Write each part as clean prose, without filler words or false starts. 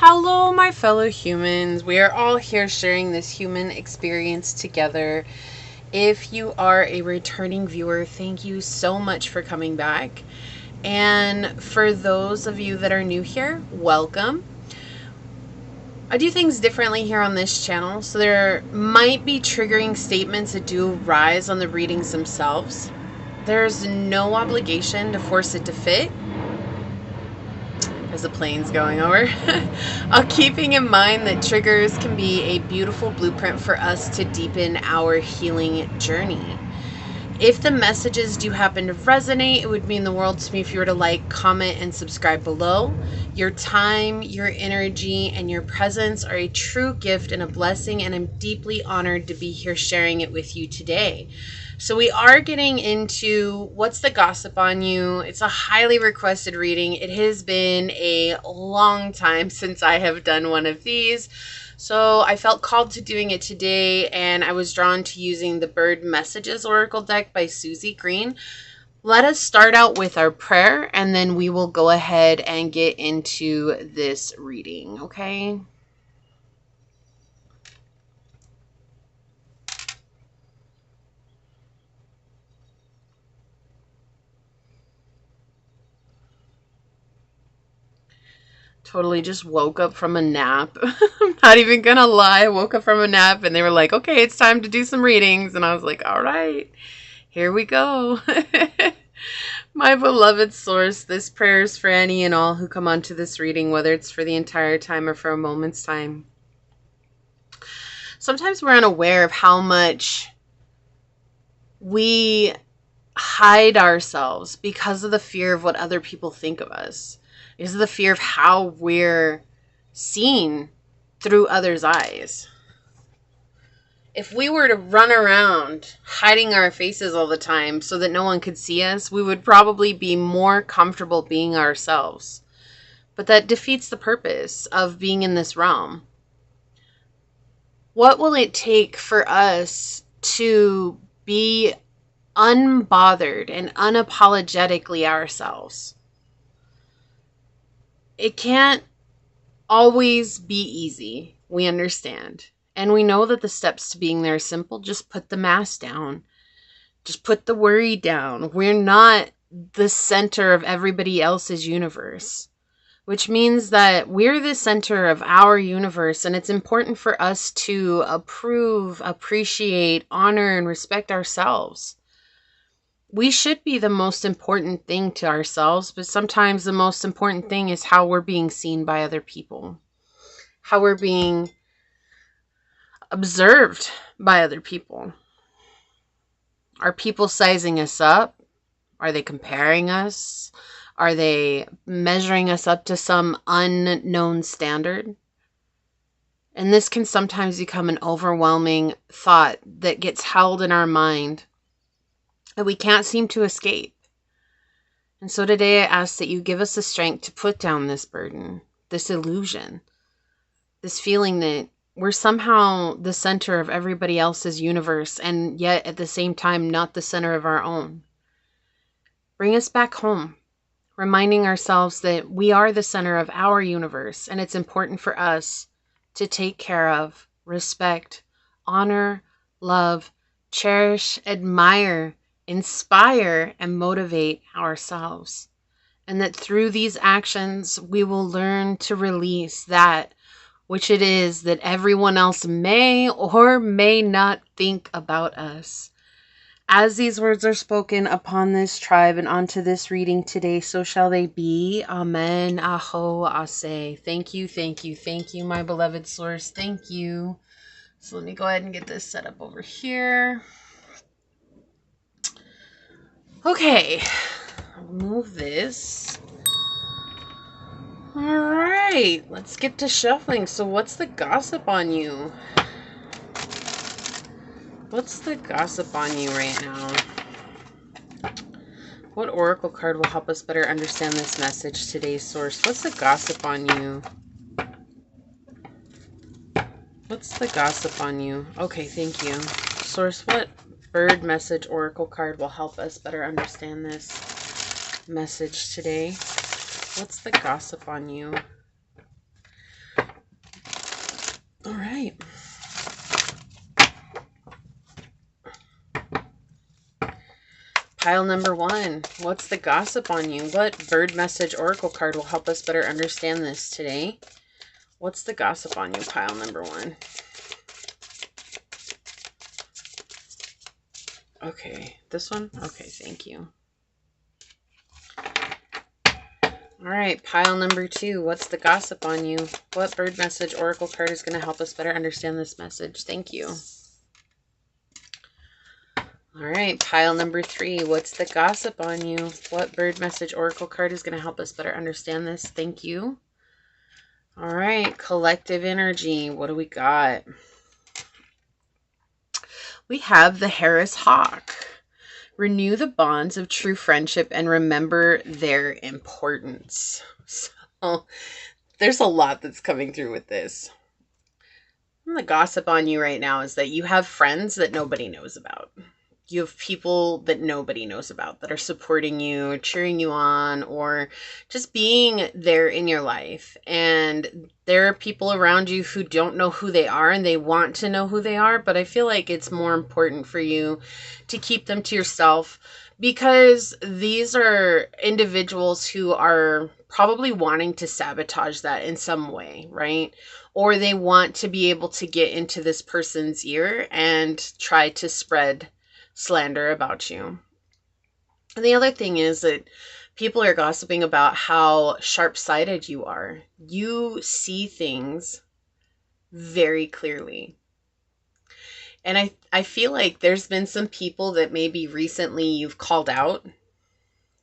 Hello, my fellow humans. We are all here sharing this human experience together. If you are a returning viewer, thank you so much for coming back. And for those of you that are new here, welcome. I do things differently here on this channel, so there might be triggering statements that do arise on the readings themselves. There's no obligation to force it to fit. As the plane's going over. Keeping in mind that triggers can be a beautiful blueprint for us to deepen our healing journey. If the messages do happen to resonate, it would mean the world to me if you were to like, comment, and subscribe below. Your time, your energy, and your presence are a true gift and a blessing, and I'm deeply honored to be here sharing it with you today. So we are getting into what's the gossip on you. It's a highly requested reading. It has been a long time since I have done one of these. So I felt called to doing it today, and I was drawn to using the Bird Messages Oracle deck by Susie Green. Let us start out with our prayer, and then we will go ahead and get into this reading, okay? Totally just woke up from a nap. I'm not even gonna lie. I woke up from a nap and they were like, okay, it's time to do some readings. And I was like, all right, here we go. My beloved source, this prayer is for any and all who come onto this reading, whether it's for the entire time or for a moment's time. Sometimes we're unaware of how much we hide ourselves because of the fear of what other people think of us. Is the fear of how we're seen through others' eyes. If we were to run around hiding our faces all the time so that no one could see us, we would probably be more comfortable being ourselves. But that defeats the purpose of being in this realm. What will it take for us to be unbothered and unapologetically ourselves? It can't always be easy. We understand. And we know that the steps to being there are simple. Just put the mask down. Just put the worry down. We're not the center of everybody else's universe, which means that we're the center of our universe. And it's important for us to approve, appreciate, honor, and respect ourselves. We should be the most important thing to ourselves, but sometimes the most important thing is how we're being seen by other people, how we're being observed by other people. Are people sizing us up? Are they comparing us? Are they measuring us up to some unknown standard? And this can sometimes become an overwhelming thought that gets held in our mind that we can't seem to escape. And so today I ask that you give us the strength to put down this burden, this illusion, this feeling that we're somehow the center of everybody else's universe and yet at the same time not the center of our own. Bring us back home, reminding ourselves that we are the center of our universe, and it's important for us to take care of, respect, honor, love, cherish, admire, inspire, and motivate ourselves. And that through these actions, we will learn to release that which it is that everyone else may or may not think about us. As these words are spoken upon this tribe and onto this reading today, so shall they be. Amen. Aho, ase. Thank you, thank you, thank you, my beloved source. Thank you. So let me go ahead and get this set up over here. Okay, I'll move this. All right, let's get to shuffling. So what's the gossip on you? What's the gossip on you right now? What oracle card will help us better understand this message today, source? What's the gossip on you? What's the gossip on you? Okay, thank you. Source, what bird message oracle card will help us better understand this message today? What's the gossip on you? All right. Pile number 1. What's the gossip on you? What bird message oracle card will help us better understand this today? What's the gossip on you? Pile number 1. Okay, this one? Okay, thank you. All right, pile number 2. What's the gossip on you? What bird message oracle card is going to help us better understand this message? Thank you. All right, pile number 3. What's the gossip on you? What bird message oracle card is going to help us better understand this? Thank you. All right, collective energy. What do we got? We have the Harris Hawk. Renew the bonds of true friendship and remember their importance. So there's a lot that's coming through with this. The gossip on you right now is that you have friends that nobody knows about. You have people that nobody knows about that are supporting you, cheering you on, or just being there in your life. And there are people around you who don't know who they are and they want to know who they are. But I feel like it's more important for you to keep them to yourself, because these are individuals who are probably wanting to sabotage that in some way, right? Or they want to be able to get into this person's ear and try to spread slander about you. And the other thing is that people are gossiping about how sharp-sighted you are. You see things very clearly. And I feel like there's been some people that maybe recently you've called out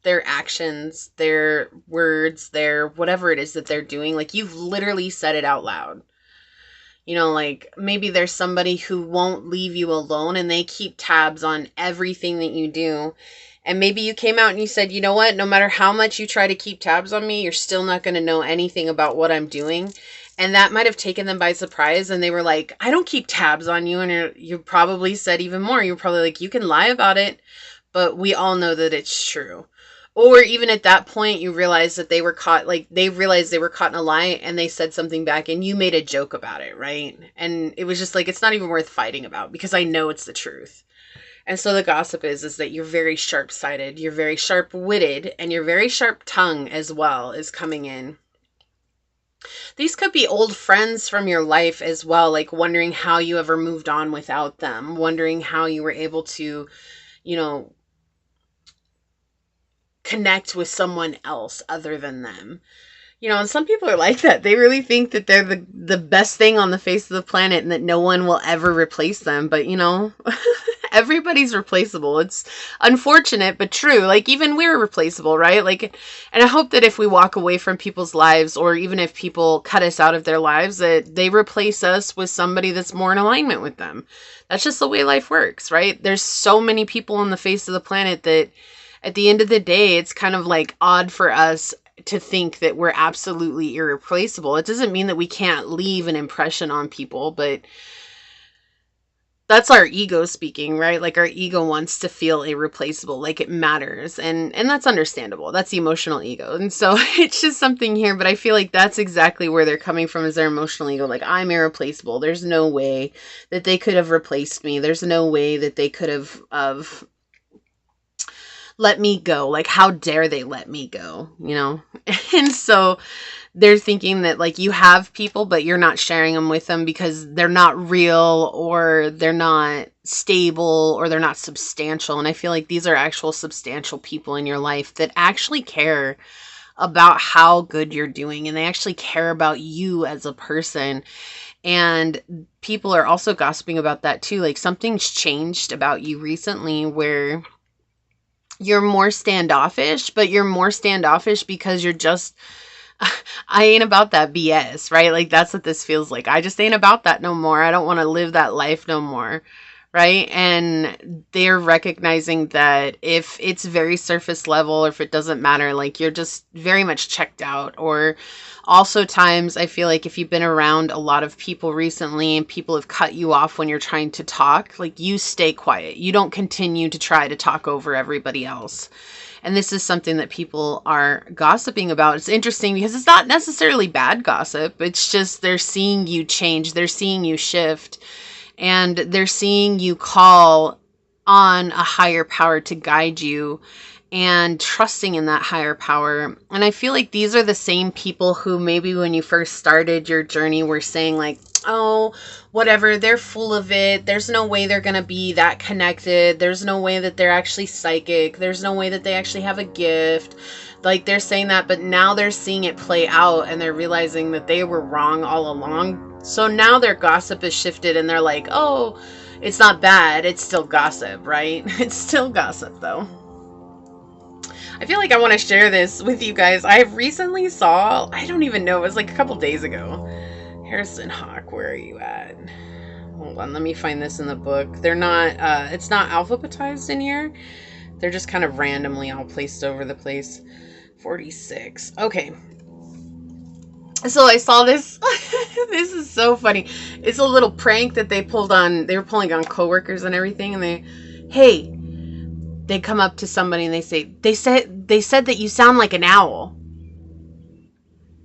their actions, their words, their whatever it is that they're doing. Like, you've literally said it out loud. You know, like maybe there's somebody who won't leave you alone and they keep tabs on everything that you do. And maybe you came out and you said, you know what, no matter how much you try to keep tabs on me, you're still not going to know anything about what I'm doing. And that might have taken them by surprise. And they were like, I don't keep tabs on you. And you probably said even more. You're probably like, you can lie about it, but we all know that it's true. Or even at that point, you realize that they were caught, like they realized they were caught in a lie and they said something back and you made a joke about it, right? And it was just like, it's not even worth fighting about because I know it's the truth. And so the gossip is that you're very sharp-sighted, you're very sharp-witted, and your very sharp tongue as well is coming in. These could be old friends from your life as well, like wondering how you ever moved on without them, wondering how you were able to, you know, connect with someone else other than them. You know, and some people are like that. They really think that they're the best thing on the face of the planet and that no one will ever replace them. But, you know, everybody's replaceable. It's unfortunate, but true. Like, even we're replaceable, right? Like, and I hope that if we walk away from people's lives, or even if people cut us out of their lives, that they replace us with somebody that's more in alignment with them. That's just the way life works, right? There's so many people on the face of the planet that at the end of the day, it's kind of like odd for us to think that we're absolutely irreplaceable. It doesn't mean that we can't leave an impression on people, but that's our ego speaking, right? Like our ego wants to feel irreplaceable, like it matters. And that's understandable. That's the emotional ego. And so it's just something here, but I feel like that's exactly where they're coming from, is their emotional ego. Like, I'm irreplaceable. There's no way that they could have replaced me. There's no way that they could have let me go. Like, how dare they let me go, you know? And so they're thinking that, like, you have people, but you're not sharing them with them because they're not real, or they're not stable, or they're not substantial. And I feel like these are actual substantial people in your life that actually care about how good you're doing, and they actually care about you as a person. And people are also gossiping about that too. Like, something's changed about you recently where you're more standoffish, but you're more standoffish because you're just, I ain't about that BS, right? Like, that's what this feels like. I just ain't about that no more. I don't want to live that life no more, right? And they're recognizing that if it's very surface level, or if it doesn't matter, like, you're just very much checked out. Or also times, I feel like if you've been around a lot of people recently and people have cut you off when you're trying to talk, like, you stay quiet. You don't continue to try to talk over everybody else. And this is something that people are gossiping about. It's interesting because it's not necessarily bad gossip. It's just they're seeing you change. They're seeing you shift. And they're seeing you call on a higher power to guide you and trusting in that higher power. And I feel like these are the same people who maybe when you first started your journey were saying like, oh, whatever, they're full of it. There's no way they're going to be that connected. There's no way that they're actually psychic. There's no way that they actually have a gift. Like they're saying that, but now they're seeing it play out and they're realizing that they were wrong all along. So now their gossip is shifted and they're like, oh, it's not bad. It's still gossip, right? It's still gossip though. I feel like I want to share this with you guys. I recently saw, I don't even know, it was like a couple days ago. Harrison Hawk, where are you at? Hold on, let me find this in the book. They're not, it's not alphabetized in here. They're just kind of randomly all placed over the place. 46. Okay. So I saw this. This is so funny. It's a little prank that they pulled on, they were pulling on coworkers and everything. And they come up to somebody and they said that you sound like an owl.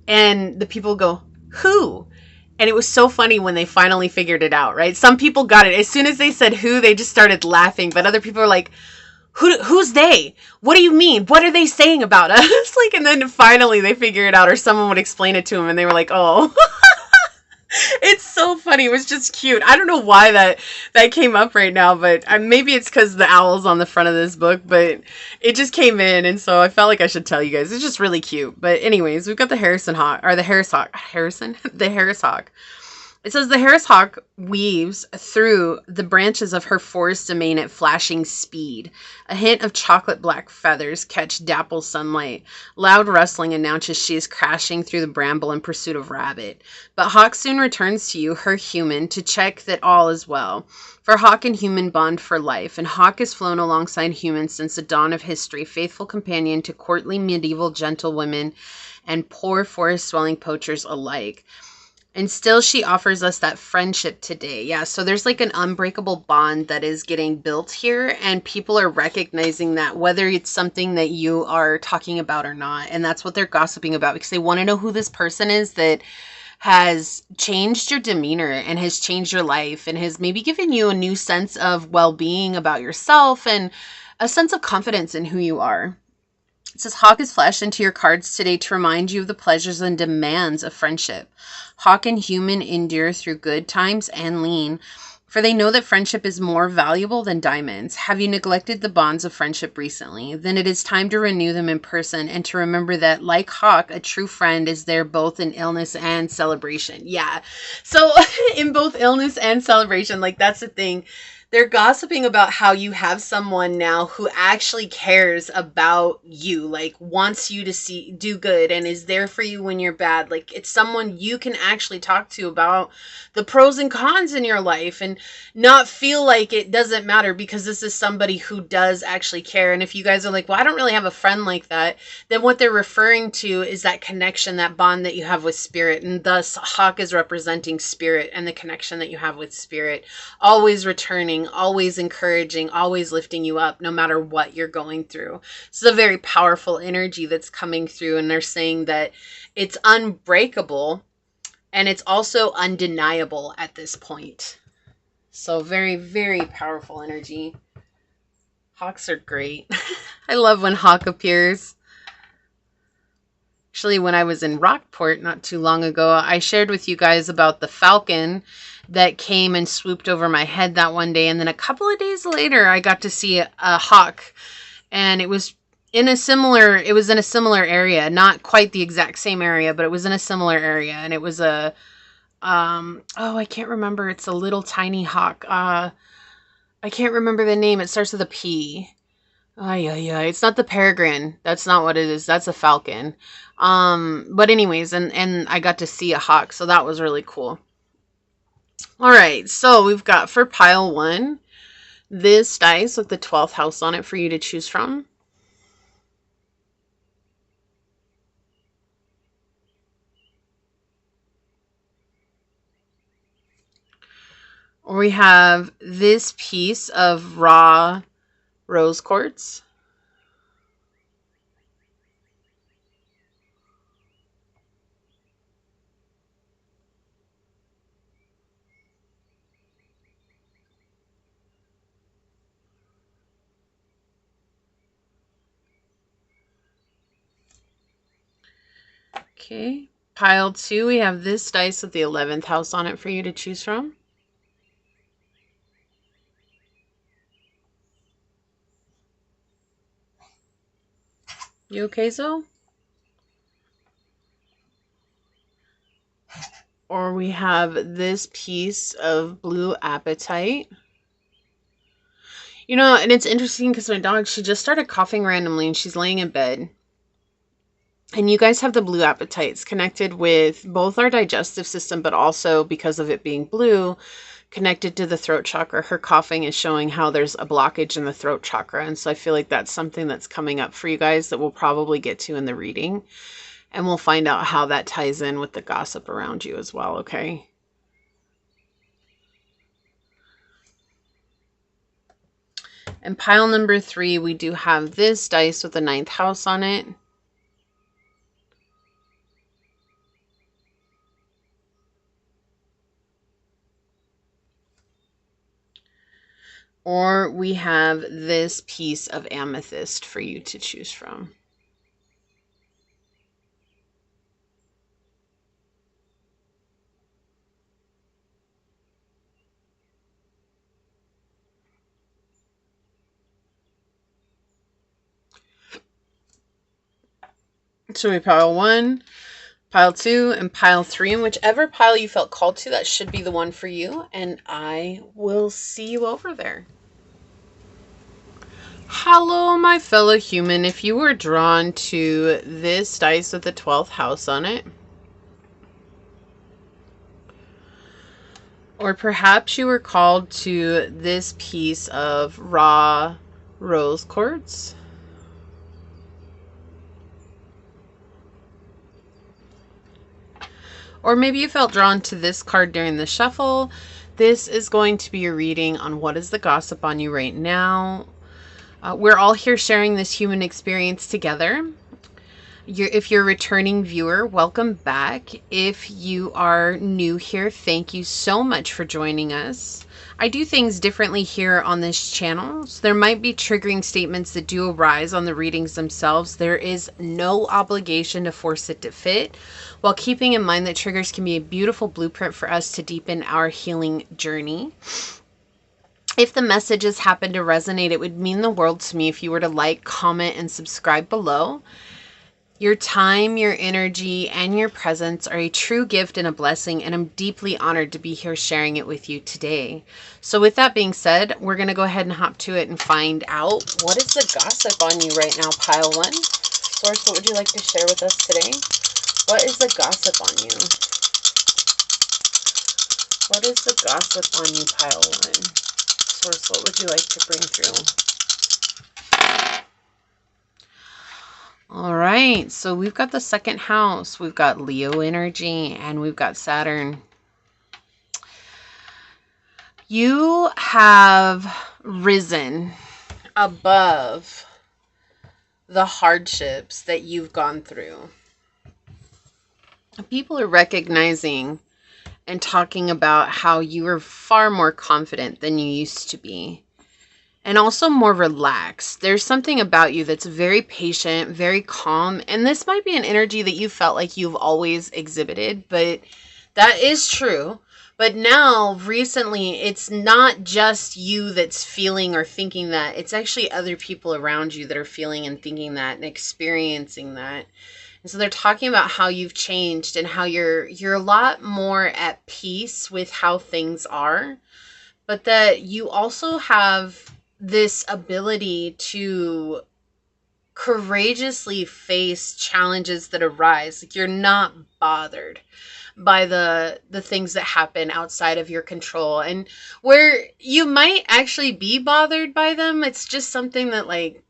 And the people go, who? And it was so funny when they finally figured it out, right? Some people got it. As soon as they said who, they just started laughing. But other people were like, who's they? What do you mean? What are they saying about us? Like, and then finally they figure it out, or someone would explain it to them and they were like, oh. It's so funny. It was just cute. I don't know why that came up right now, but maybe it's because the owl's on the front of this book, but it just came in, and so I felt like I should tell you guys. It's just really cute. But anyways, we've got the Harris Hawk. It says the Harris Hawk weaves through the branches of her forest domain at flashing speed. A hint of chocolate black feathers catch dapple sunlight. Loud rustling announces she is crashing through the bramble in pursuit of rabbit. But Hawk soon returns to you, her human, to check that all is well. For Hawk and human bond for life, and Hawk has flown alongside humans since the dawn of history, faithful companion to courtly medieval gentlewomen and poor forest-dwelling poachers alike. And still she offers us that friendship today. Yeah, so there's like an unbreakable bond that is getting built here, and people are recognizing that, whether it's something that you are talking about or not. And that's what they're gossiping about, because they want to know who this person is that has changed your demeanor and has changed your life and has maybe given you a new sense of well-being about yourself and a sense of confidence in who you are. It says, Hawk is flashed into your cards today to remind you of the pleasures and demands of friendship. Hawk and human endure through good times and lean, for they know that friendship is more valuable than diamonds. Have you neglected the bonds of friendship recently? Then it is time to renew them in person and to remember that, like Hawk, a true friend is there both in illness and celebration. Yeah. So in both illness and celebration, like that's the thing. They're gossiping about how you have someone now who actually cares about you, like wants you to do good and is there for you when you're bad. Like it's someone you can actually talk to about the pros and cons in your life and not feel like it doesn't matter, because this is somebody who does actually care. And if you guys are like, well, I don't really have a friend like that, then what they're referring to is that connection, that bond that you have with spirit. And thus Hawk is representing spirit and the connection that you have with spirit, always returning, always encouraging, always lifting you up no matter what you're going through. This is a very powerful energy that's coming through, and they're saying that it's unbreakable and it's also undeniable at this point. So very, very powerful energy. Hawks are great. I love when Hawk appears. Actually, when I was in Rockport not too long ago, I shared with you guys about the falcon that came and swooped over my head that one day. And then a couple of days later, I got to see a hawk, and it was in a similar area, not quite the exact same area, but it was in a similar area. And it was I can't remember. It's a little tiny hawk. I can't remember the name. It starts with a P. Yeah. It's not the peregrine. That's not what it is. That's a falcon. But anyways, and I got to see a hawk, so that was really cool. All right, so we've got for pile 1, this dice with the 12th house on it for you to choose from. We have this piece of raw rose quartz. Okay. Pile 2, we have this dice with the 11th house on it for you to choose from. You okay, Zoe? Or we have this piece of blue apatite. You know, and it's interesting because my dog, she just started coughing randomly and she's laying in bed. And you guys have the blue apatites connected with both our digestive system, but also because of it being blue, connected to the throat chakra. Her coughing is showing how there's a blockage in the throat chakra. And so I feel like that's something that's coming up for you guys that we'll probably get to in the reading. And we'll find out how that ties in with the gossip around you as well, okay? And pile number 3, we do have this dice with the 9th house on it. Or we have this piece of amethyst for you to choose from. So we pile 1, pile 2, and pile 3. And whichever pile you felt called to, that should be the one for you. And I will see you over there. Hello, my fellow human. If you were drawn to this dice with the 12th house on it, or perhaps you were called to this piece of raw rose quartz, or maybe you felt drawn to this card during the shuffle, this is going to be your reading on what is the gossip on you right now. We're all here sharing this human experience together. If you're a returning viewer, welcome back. If you are new here, thank you so much for joining us. I do things differently here on this channel, so there might be triggering statements that do arise on the readings themselves. There is no obligation to force it to fit, while keeping in mind that triggers can be a beautiful blueprint for us to deepen our healing journey. If the messages happen to resonate, it would mean the world to me if you were to like, comment, and subscribe below. Your time, your energy, and your presence are a true gift and a blessing, and I'm deeply honored to be here sharing it with you today. So with that being said, we're going to go ahead and hop to it and find out what is the gossip on you right now, pile 1. Source, what would you like to share with us today? What is the gossip on you? What is the gossip on you, pile 1? Source, what would you like to bring through? All right, so we've got the 2nd house, we've got Leo energy, and we've got Saturn. You have risen above the hardships that you've gone through. People are recognizing and talking about how you are far more confident than you used to be. And also more relaxed. There's something about you that's very patient, very calm. And this might be an energy that you felt like you've always exhibited, but that is true. But now, recently, it's not just you that's feeling or thinking that. It's actually other people around you that are feeling and thinking that and experiencing that. And so they're talking about how you've changed and how you're a lot more at peace with how things are. But that you also have this ability to courageously face challenges that arise. Like, you're not bothered by the things that happen outside of your control, and where you might actually be bothered by them, it's just something that, like,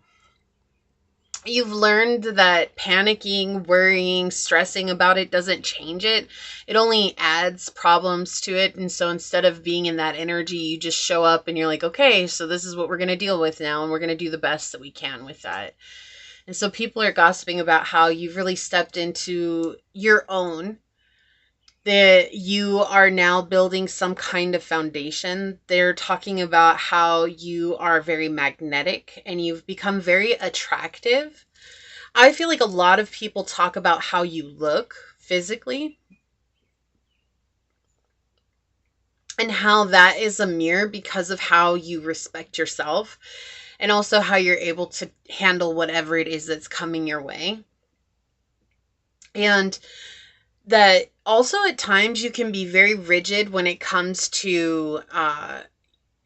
you've learned that panicking, worrying, stressing about it doesn't change it. It only adds problems to it. And so instead of being in that energy, you just show up and you're like, okay, so this is what we're going to deal with now. And we're going to do the best that we can with that. And so people are gossiping about how you've really stepped into your own, that you are now building some kind of foundation. They're talking about how you are very magnetic and you've become very attractive. I feel like a lot of people talk about how you look physically and how that is a mirror because of how you respect yourself and also how you're able to handle whatever it is that's coming your way. And that also at times you can be very rigid when it comes to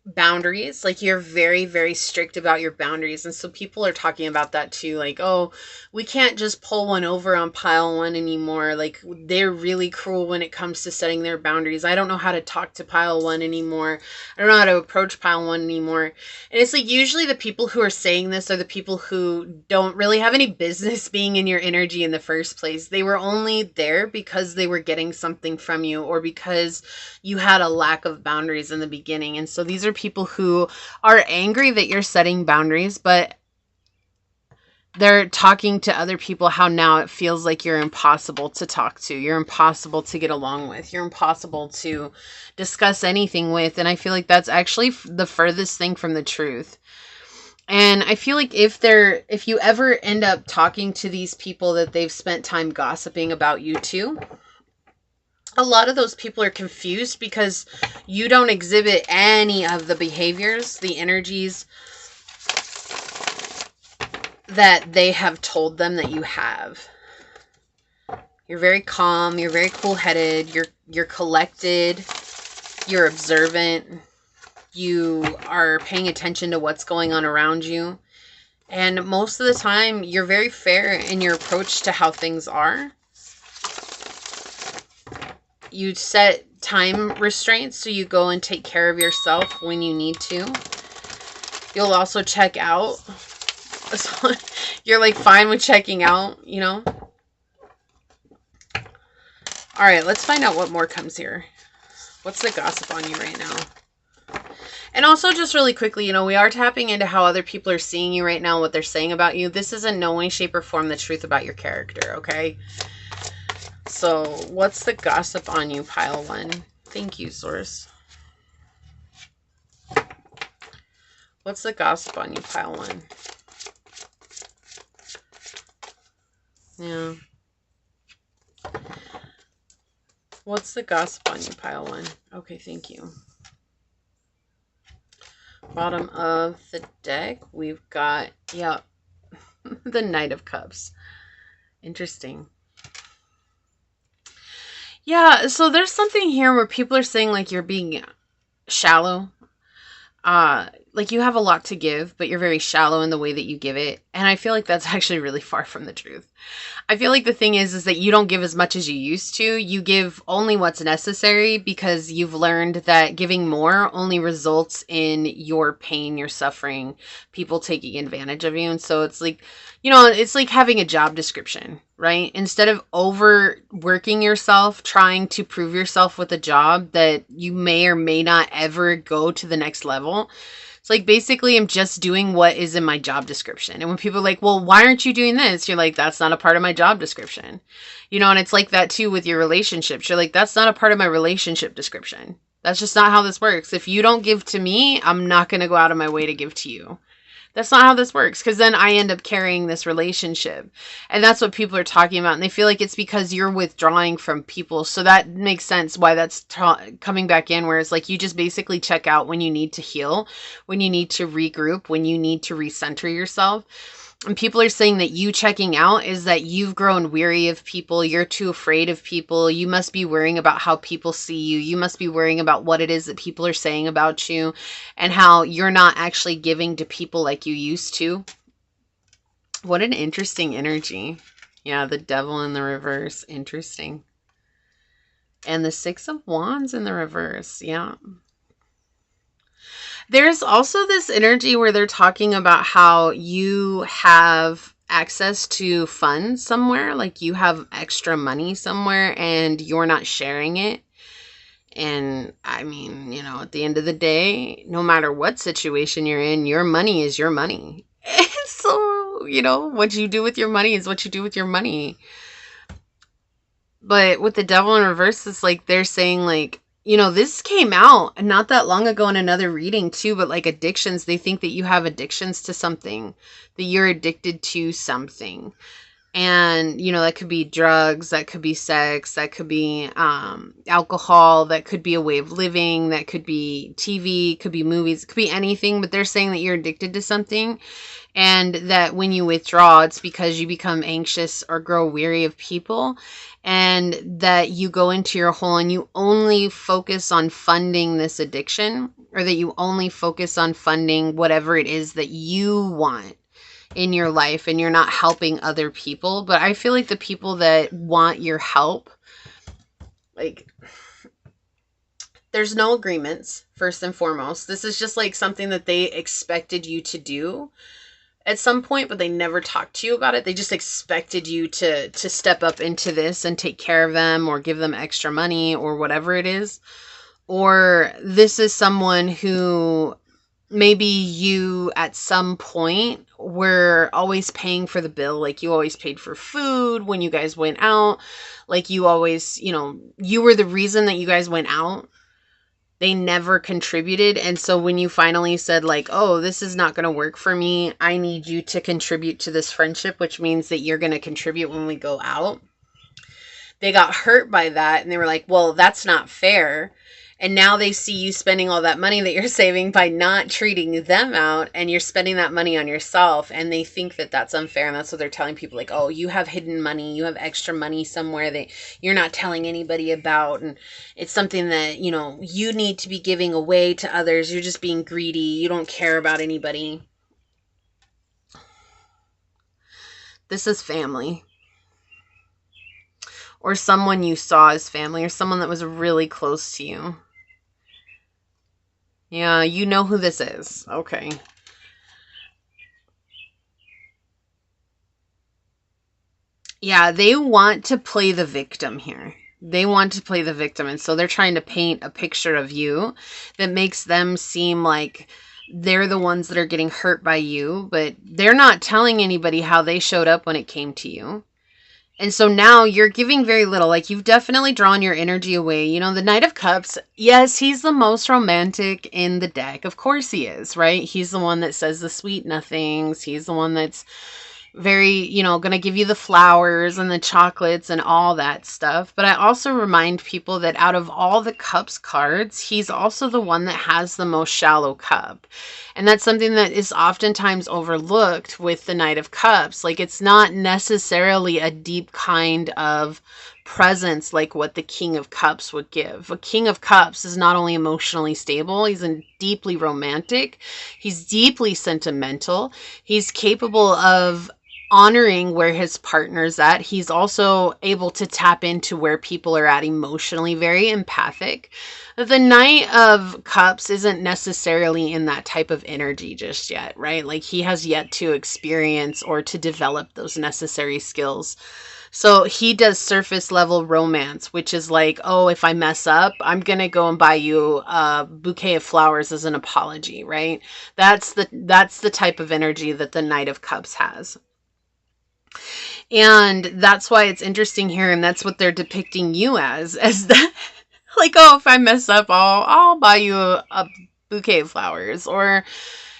boundaries. Like you're very, very strict about your boundaries. And so people are talking about that too. Like, oh, we can't just pull one over on pile one anymore. Like they're really cruel when it comes to setting their boundaries. I don't know how to talk to pile one anymore. I don't know how to approach pile one anymore. And it's like usually the people who are saying this are the people who don't really have any business being in your energy in the first place. They were only there because they were getting something from you or because you had a lack of boundaries in the beginning. And so these are people who are angry that you're setting boundaries, but they're talking to other people how now it feels like you're impossible to talk to. You're impossible to get along with. You're impossible to discuss anything with. And I feel like that's actually the furthest thing from the truth. And I feel like if you ever end up talking to these people that they've spent time gossiping about you too, a lot of those people are confused because you don't exhibit any of the behaviors, the energies that they have told them that you have. You're very calm, you're very cool-headed, you're collected, you're observant, you are paying attention to what's going on around you. And most of the time, you're very fair in your approach to how things are. You set time restraints, so you go and take care of yourself when you need to. You'll also check out. So you're like fine with checking out, you know? All right, let's find out what more comes here. What's the gossip on you right now? And also just really quickly, you know, we are tapping into how other people are seeing you right now, what they're saying about you. This is in no way, shape, or form the truth about your character, okay? So, what's the gossip on you, pile one? Thank you, source. What's the gossip on you, pile one? Yeah. What's the gossip on you, pile one? Okay, thank you. Bottom of the deck, we've got, yeah, the Knight of Cups. Interesting. Yeah, so there's something here where people are saying like you're being shallow. Like you have a lot to give, but you're very shallow in the way that you give it. And I feel like that's actually really far from the truth. I feel like the thing is that you don't give as much as you used to. You give only what's necessary because you've learned that giving more only results in your pain, your suffering, people taking advantage of you. And so it's like, you know, it's like having a job description, right? Instead of overworking yourself, trying to prove yourself with a job that you may or may not ever go to the next level. It's like, basically, I'm just doing what is in my job description. And when people are like, well, why aren't you doing this? You're like, that's not a part of my job description. You know, and it's like that too with your relationships. You're like, that's not a part of my relationship description. That's just not how this works. If you don't give to me, I'm not going to go out of my way to give to you. That's not how this works, because then I end up carrying this relationship. And that's what people are talking about. And they feel like it's because you're withdrawing from people. So that makes sense why that's coming back in, where it's like you just basically check out when you need to heal, when you need to regroup, when you need to recenter yourself. And people are saying that you checking out is that you've grown weary of people. You're too afraid of people. You must be worrying about how people see you. You must be worrying about what it is that people are saying about you and how you're not actually giving to people like you used to. What an interesting energy. Yeah, the Devil in the reverse. Interesting. And the Six of Wands in the reverse. Yeah. There's also this energy where they're talking about how you have access to funds somewhere, like you have extra money somewhere and you're not sharing it. And I mean, you know, at the end of the day, no matter what situation you're in, your money is your money. And so, you know, what you do with your money is what you do with your money. But with the Devil in reverse, it's like they're saying like, this came out not that long ago in another reading too, but like addictions, they think that you have addictions to something, that you're addicted to something. And, that could be drugs, that could be sex, that could be alcohol, that could be a way of living, that could be TV, could be movies, it could be anything, but they're saying that you're addicted to something. And that when you withdraw, it's because you become anxious or grow weary of people, and that you go into your hole and you only focus on funding this addiction, or that you only focus on funding whatever it is that you want in your life, and you're not helping other people. But I feel like the people that want your help, like, there's no agreements, first and foremost. This is just like something that they expected you to do at some point, but they never talked to you about it. They just expected you to step up into this and take care of them, or give them extra money, or whatever it is. Or this is someone who maybe you at some point were always paying for the bill. Like, you always paid for food when you guys went out. Like, you always, you were the reason that you guys went out. They never contributed. And so when you finally said, like, oh, this is not going to work for me, I need you to contribute to this friendship, which means that you're going to contribute when we go out. They got hurt by that, and they were like, well, that's not fair. And now they see you spending all that money that you're saving by not treating them out, and you're spending that money on yourself, and they think that that's unfair. And that's what they're telling people, like, oh, you have hidden money, you have extra money somewhere that you're not telling anybody about, and it's something that, you need to be giving away to others. You're just being greedy. You don't care about anybody. This is family. Or someone you saw as family, or someone that was really close to you. Yeah, you know who this is. Okay. Yeah, they want to play the victim here. They want to play the victim. And so they're trying to paint a picture of you that makes them seem like they're the ones that are getting hurt by you, but they're not telling anybody how they showed up when it came to you. And so now you're giving very little. Like, you've definitely drawn your energy away. The Knight of Cups, yes, he's the most romantic in the deck. Of course he is, right? He's the one that says the sweet nothings. He's the one that's very, going to give you the flowers and the chocolates and all that stuff. But I also remind people that out of all the Cups cards, he's also the one that has the most shallow cup. And that's something that is oftentimes overlooked with the Knight of Cups. Like, it's not necessarily a deep kind of presence like what the King of Cups would give. A King of Cups is not only emotionally stable, he's deeply romantic, he's deeply sentimental, he's capable of honoring where his partner's at. He's also able to tap into where people are at emotionally, very empathic. The Knight of Cups isn't necessarily in that type of energy just yet, right? Like, he has yet to experience or to develop those necessary skills. So he does surface level romance, which is like, oh, if I mess up, I'm going to go and buy you a bouquet of flowers as an apology, right? That's the type of energy that the Knight of Cups has. And that's why it's interesting here, and that's what they're depicting you as that, like, oh, if I mess up, I'll buy you a bouquet of flowers. Or,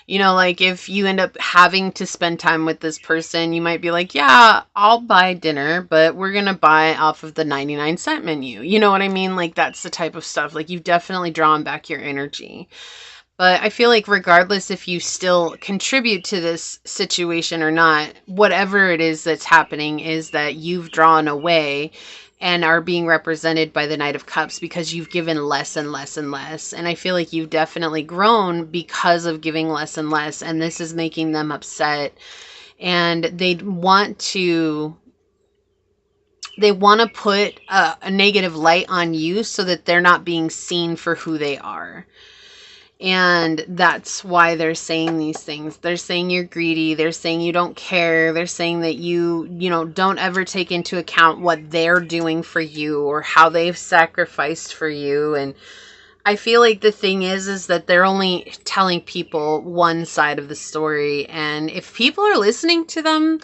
like, if you end up having to spend time with this person, you might be like, yeah, I'll buy dinner, but we're going to buy off of the 99-cent menu. You know what I mean? Like, that's the type of stuff. Like, you've definitely drawn back your energy. But I feel like regardless if you still contribute to this situation or not, whatever it is that's happening is that you've drawn away and are being represented by the Knight of Cups because you've given less and less and less. And I feel like you've definitely grown because of giving less and less. And this is making them upset. And they want to put a negative light on you so that they're not being seen for who they are. And that's why they're saying these things. They're saying you're greedy. They're saying you don't care. They're saying that you don't ever take into account what they're doing for you or how they've sacrificed for you. And I feel like the thing is that they're only telling people one side of the story. And if people are listening to them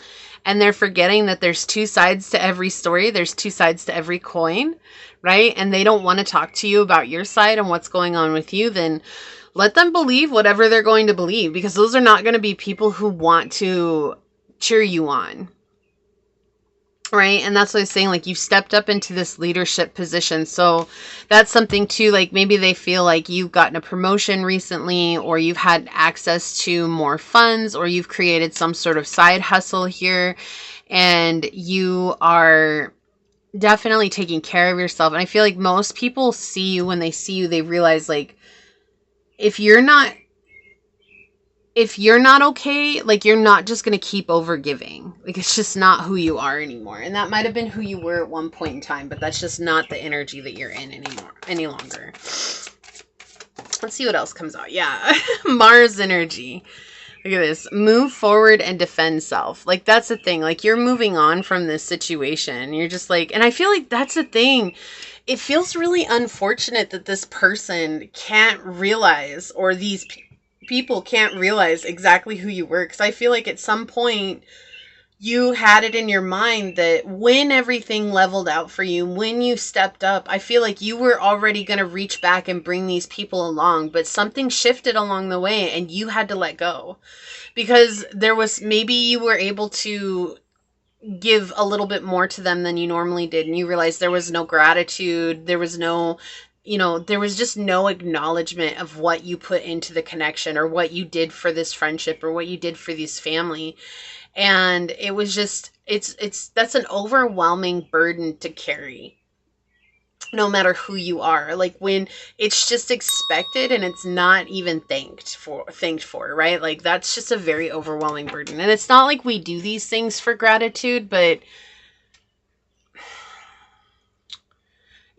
And they're forgetting that there's two sides to every story. There's two sides to every coin, right? And they don't want to talk to you about your side and what's going on with you. Then let them believe whatever they're going to believe, because those are not going to be people who want to cheer you on. Right. And that's what I was saying. Like, you've stepped up into this leadership position. So that's something too. Like, maybe they feel like you've gotten a promotion recently, or you've had access to more funds, or you've created some sort of side hustle here, and you are definitely taking care of yourself. And I feel like most people see you, when they see you, they realize, like, if you're not okay, like, you're not just going to keep over giving. Like, it's just not who you are anymore. And that might have been who you were at one point in time, but that's just not the energy that you're in any longer. Let's see what else comes out. Yeah. Mars energy. Look at this. Move forward and defend self. Like, that's the thing. Like, you're moving on from this situation. You're just like, and I feel like that's the thing. It feels really unfortunate that this person can't realize, or these people can't realize exactly who you were. Because I feel like at some point you had it in your mind that when everything leveled out for you, when you stepped up, I feel like you were already going to reach back and bring these people along. But something shifted along the way and you had to let go. Because there was, maybe you were able to give a little bit more to them than you normally did. And you realized there was no gratitude. There was no, there was just no acknowledgement of what you put into the connection, or what you did for this friendship, or what you did for this family. And it was just, that's an overwhelming burden to carry, no matter who you are. Like, when it's just expected and it's not even thanked for, right? Like, that's just a very overwhelming burden. And it's not like we do these things for gratitude, but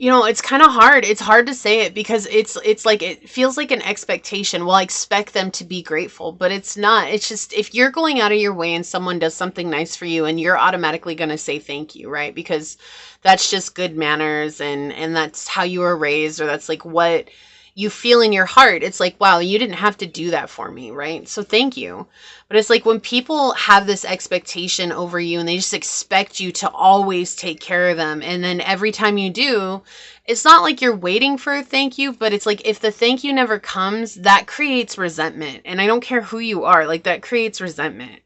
it's kind of hard. It's hard to say it, because it's like, it feels like an expectation. Well, I expect them to be grateful, but it's not. It's just, if you're going out of your way and someone does something nice for you, and you're automatically going to say thank you, right? Because that's just good manners, and that's how you were raised, or that's like what you feel in your heart. It's like, wow, you didn't have to do that for me, right? So thank you. But it's like, when people have this expectation over you, and they just expect you to always take care of them, and then every time you do, it's not like you're waiting for a thank you, but it's like, if the thank you never comes, that creates resentment. And I don't care who you are, like, that creates resentment,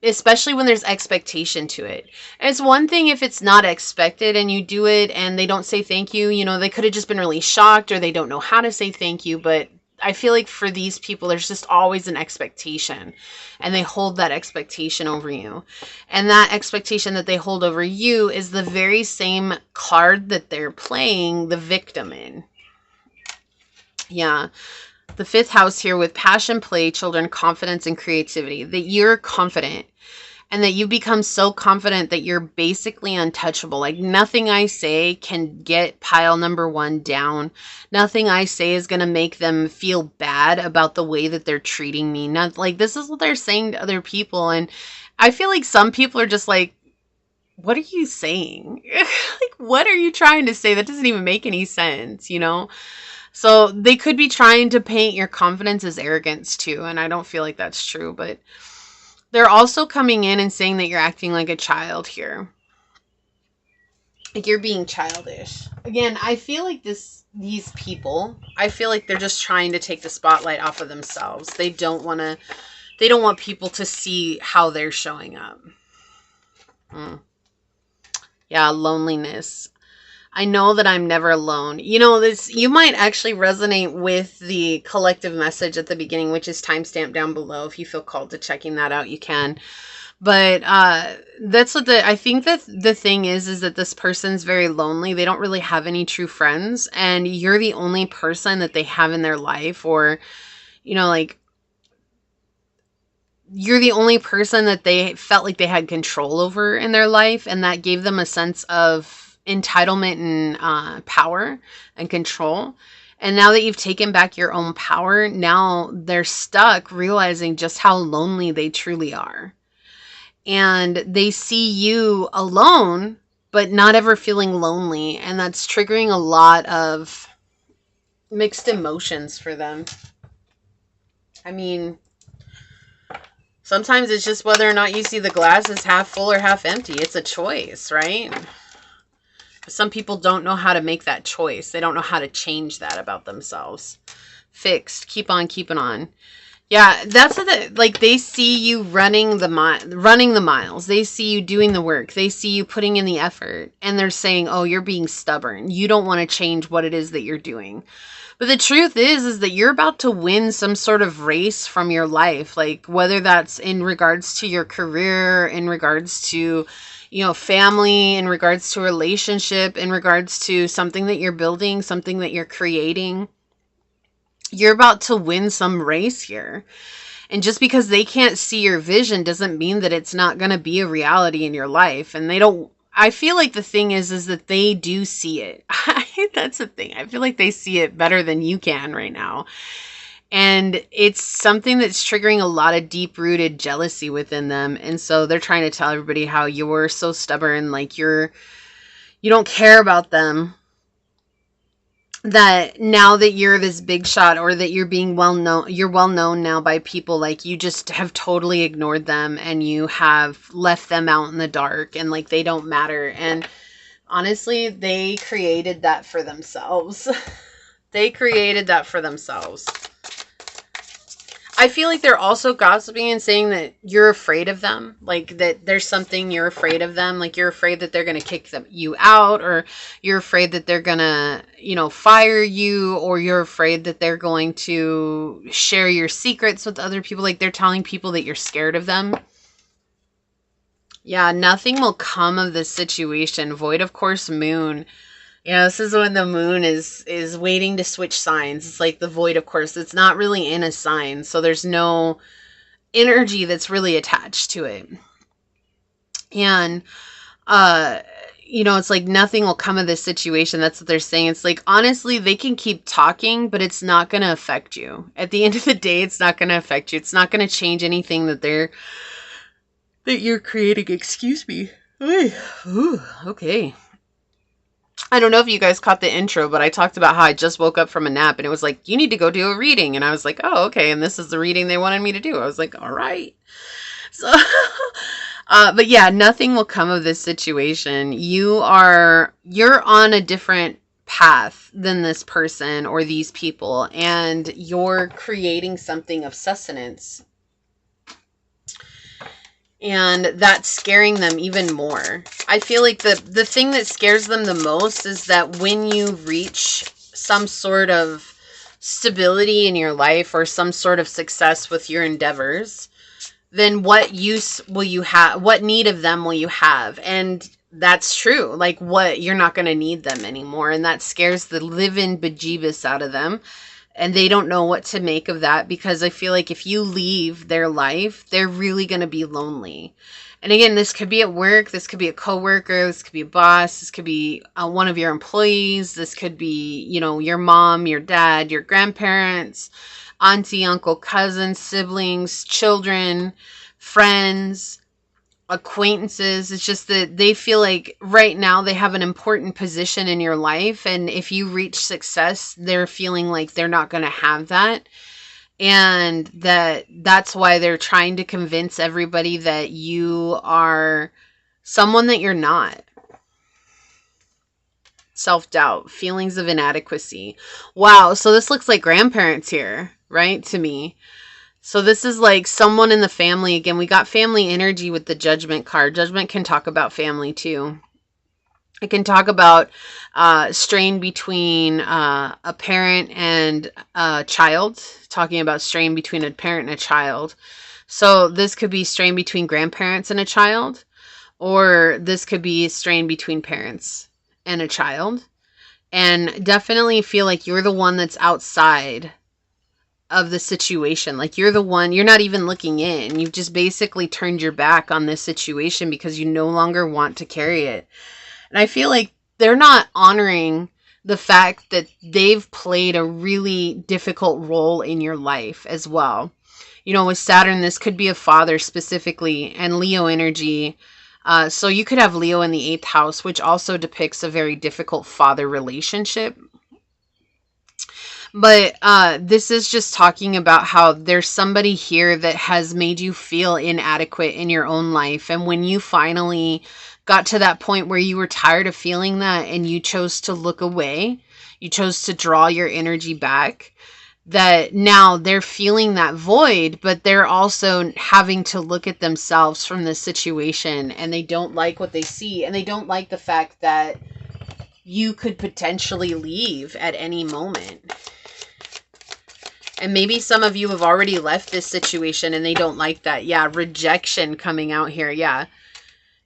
especially when there's expectation to it. And it's one thing if it's not expected and you do it and they don't say thank you, they could have just been really shocked, or they don't know how to say thank you. But I feel like for these people, there's just always an expectation, and they hold that expectation over you. And that expectation that they hold over you is the very same card that they're playing the victim in. Yeah. The 5th house here with passion, play, children, confidence, and creativity. That you're confident, and that you become so confident that you're basically untouchable. Like, nothing I say can get pile number 1 down. Nothing I say is going to make them feel bad about the way that they're treating me. Not like, this is what they're saying to other people. And I feel like some people are just like, what are you saying? Like, what are you trying to say? That doesn't even make any sense, So they could be trying to paint your confidence as arrogance too. And I don't feel like that's true, but they're also coming in and saying that you're acting like a child here. Like, you're being childish. Again, I feel like these people, I feel like they're just trying to take the spotlight off of themselves. They don't want people to see how they're showing up. Yeah, loneliness. I know that I'm never alone. You might actually resonate with the collective message at the beginning, which is timestamped down below. If you feel called to checking that out, you can. But that's what I think that the thing is that this person's very lonely. They don't really have any true friends, and you're the only person that they have in their life, or, like, you're the only person that they felt like they had control over in their life, and that gave them a sense of entitlement and power and control. And now that you've taken back your own power, now they're stuck realizing just how lonely they truly are. And they see you alone, but not ever feeling lonely. And that's triggering a lot of mixed emotions for them. I mean, Sometimes it's just whether or not you see the glass as half full or half empty. It's a choice, right? Some people don't know how to make that choice. They don't know how to change that about themselves. Fixed. Keep on keeping on. Yeah, that's like they see you running the miles. They see you doing the work. They see you putting in the effort, and they're saying, "Oh, you're being stubborn. You don't want to change what it is that you're doing." But the truth is that you're about to win some sort of race from your life, like whether that's in regards to your career, in regards to, family, in regards to a relationship, in regards to something that you're building, something that you're creating. You're about to win some race here. And just because they can't see your vision doesn't mean that it's not going to be a reality in your life. And I feel like the thing is that they do see it. That's the thing. I feel like they see it better than you can right now. And it's something that's triggering a lot of deep-rooted jealousy within them. And so they're trying to tell everybody how you're so stubborn, like you don't care about them. That now that you're this big shot, or that you're being you're well known now by people, like you just have totally ignored them and you have left them out in the dark, and like they don't matter. And honestly, they created that for themselves. They created that for themselves. I feel like they're also gossiping and saying that you're afraid of them. Like that there's something you're afraid of them. Like you're afraid that they're going to kick you out, or you're afraid that they're going to, fire you, or you're afraid that they're going to share your secrets with other people. Like they're telling people that you're scared of them. Yeah, nothing will come of this situation. Void of course, moon. This is when the moon is waiting to switch signs. It's like the void, of course. It's not really in a sign, so there's no energy that's really attached to it. And, it's like nothing will come of this situation. That's what they're saying. It's like, honestly, they can keep talking, but it's not going to affect you. At the end of the day, it's not going to affect you. It's not going to change anything that you're creating. Excuse me. Ooh, okay. I don't know if you guys caught the intro, but I talked about how I just woke up from a nap, and it was like, you need to go do a reading. And I was like, oh, okay. And this is the reading they wanted me to do. I was like, all right. So, but yeah, nothing will come of this situation. You're on a different path than this person or these people, and you're creating something of sustenance. And that's scaring them even more. I feel like the thing that scares them the most is that when you reach some sort of stability in your life, or some sort of success with your endeavors, then what use will you have? What need of them will you have? And that's true. Like you're not going to need them anymore. And that scares the living bejeebus out of them. And they don't know what to make of that, because I feel like if you leave their life, they're really going to be lonely. And again, this could be at work. This could be a coworker. This could be a boss. This could be one of your employees. This could be, your mom, your dad, your grandparents, auntie, uncle, cousins, siblings, children, friends, acquaintances. It's just that they feel like right now they have an important position in your life, and if you reach success, they're feeling like they're not going to have that, and that's why they're trying to convince everybody that you are someone that you're not. Self-doubt, feelings of inadequacy. Wow, so this looks like grandparents here, right, to me. So this is like someone in the family. Again, we got family energy with the Judgment card. Judgment can talk about family too. It can talk about strain between a parent and a child. Talking about strain between a parent and a child. So this could be strain between grandparents and a child. Or this could be strain between parents and a child. And definitely feel like you're the one that's outside of the situation. Like you're not even looking in. You've just basically turned your back on this situation because you no longer want to carry it. And I feel like they're not honoring the fact that they've played a really difficult role in your life as well. With Saturn, this could be a father specifically, and Leo energy. So you could have Leo in the 8th house, which also depicts a very difficult father relationship. But this is just talking about how there's somebody here that has made you feel inadequate in your own life. And when you finally got to that point where you were tired of feeling that and you chose to look away, you chose to draw your energy back, that now they're feeling that void, but they're also having to look at themselves from this situation, and they don't like what they see, and they don't like the fact that you could potentially leave at any moment. And maybe some of you have already left this situation and they don't like that. Yeah, rejection coming out here. Yeah.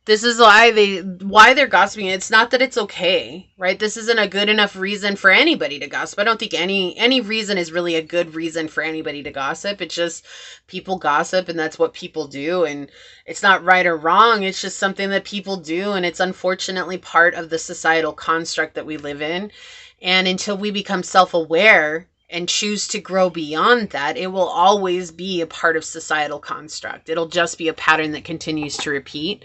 This is why they're gossiping. It's not that it's okay, right? This isn't a good enough reason for anybody to gossip. I don't think any reason is really a good reason for anybody to gossip. It's just people gossip, and that's what people do. And it's not right or wrong. It's just something that people do. And it's unfortunately part of the societal construct that we live in. And until we become self-aware and choose to grow beyond that, it will always be a part of societal construct. It'll just be a pattern that continues to repeat.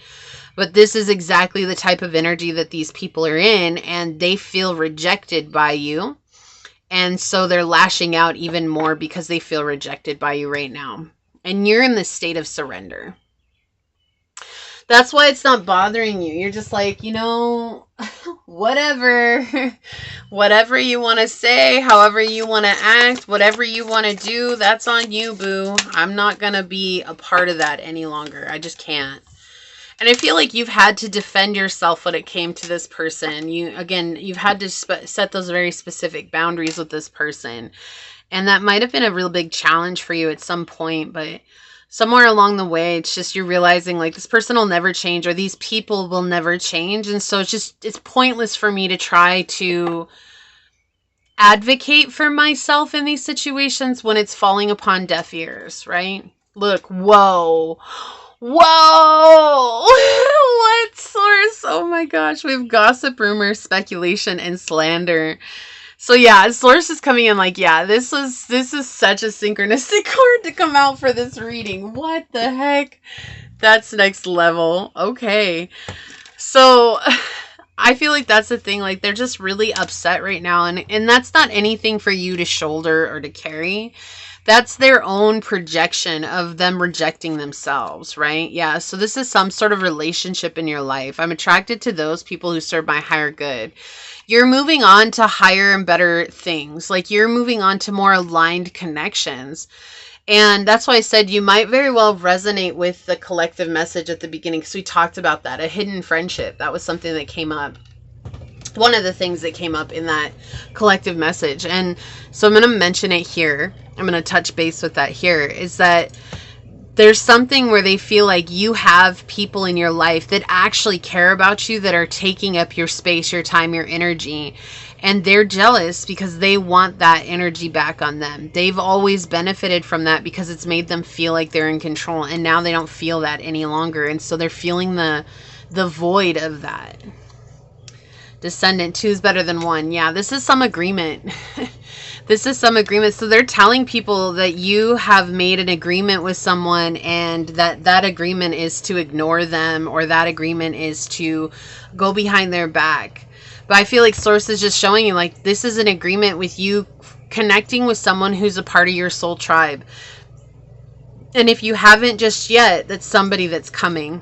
But this is exactly the type of energy that these people are in, and they feel rejected by you. And so they're lashing out even more because they feel rejected by you right now. And you're in this state of surrender. That's why it's not bothering you. You're just like, you know, whatever. Whatever you want to say, however you want to act, whatever you want to do, that's on you, boo. I'm not going to be a part of that any longer. I just can't. And I feel like you've had to defend yourself when it came to this person. You've had to set those very specific boundaries with this person. And that might have been a real big challenge for you at some point, but somewhere along the way, it's just you're realizing like this person will never change, or these people will never change. And so it's pointless for me to try to advocate for myself in these situations when it's falling upon deaf ears, right? Look, whoa. What source? Oh my gosh, we have gossip, rumors, speculation, and slander. So yeah, source is coming in like, yeah, this is such a synchronistic card to come out for this reading. What the heck? That's next level. Okay. So I feel like that's the thing. Like, they're just really upset right now. And that's not anything for you to shoulder or to carry. That's their own projection of them rejecting themselves, right? Yeah, so this is some sort of relationship in your life. I'm attracted to those people who serve my higher good. You're moving on to higher and better things. Like, you're moving on to more aligned connections. And that's why I said you might very well resonate with the collective message at the beginning, because we talked about that, a hidden friendship. That was something that came up. One of the things that came up in that collective message. And so I'm going to mention it here. I'm going to touch base with that here, is that there's something where they feel like you have people in your life that actually care about you, that are taking up your space, your time, your energy. And they're jealous because they want that energy back on them. They've always benefited from that because it's made them feel like they're in control. And now they don't feel that any longer. And so they're feeling the void of that. Descendant, 2 is better than 1. Yeah, this is some agreement. This is some agreement. So they're telling people that you have made an agreement with someone, and that agreement is to ignore them, or that agreement is to go behind their back. But I feel like Source is just showing you, like, this is an agreement with you connecting with someone who's a part of your soul tribe. And if you haven't just yet, that's somebody that's coming.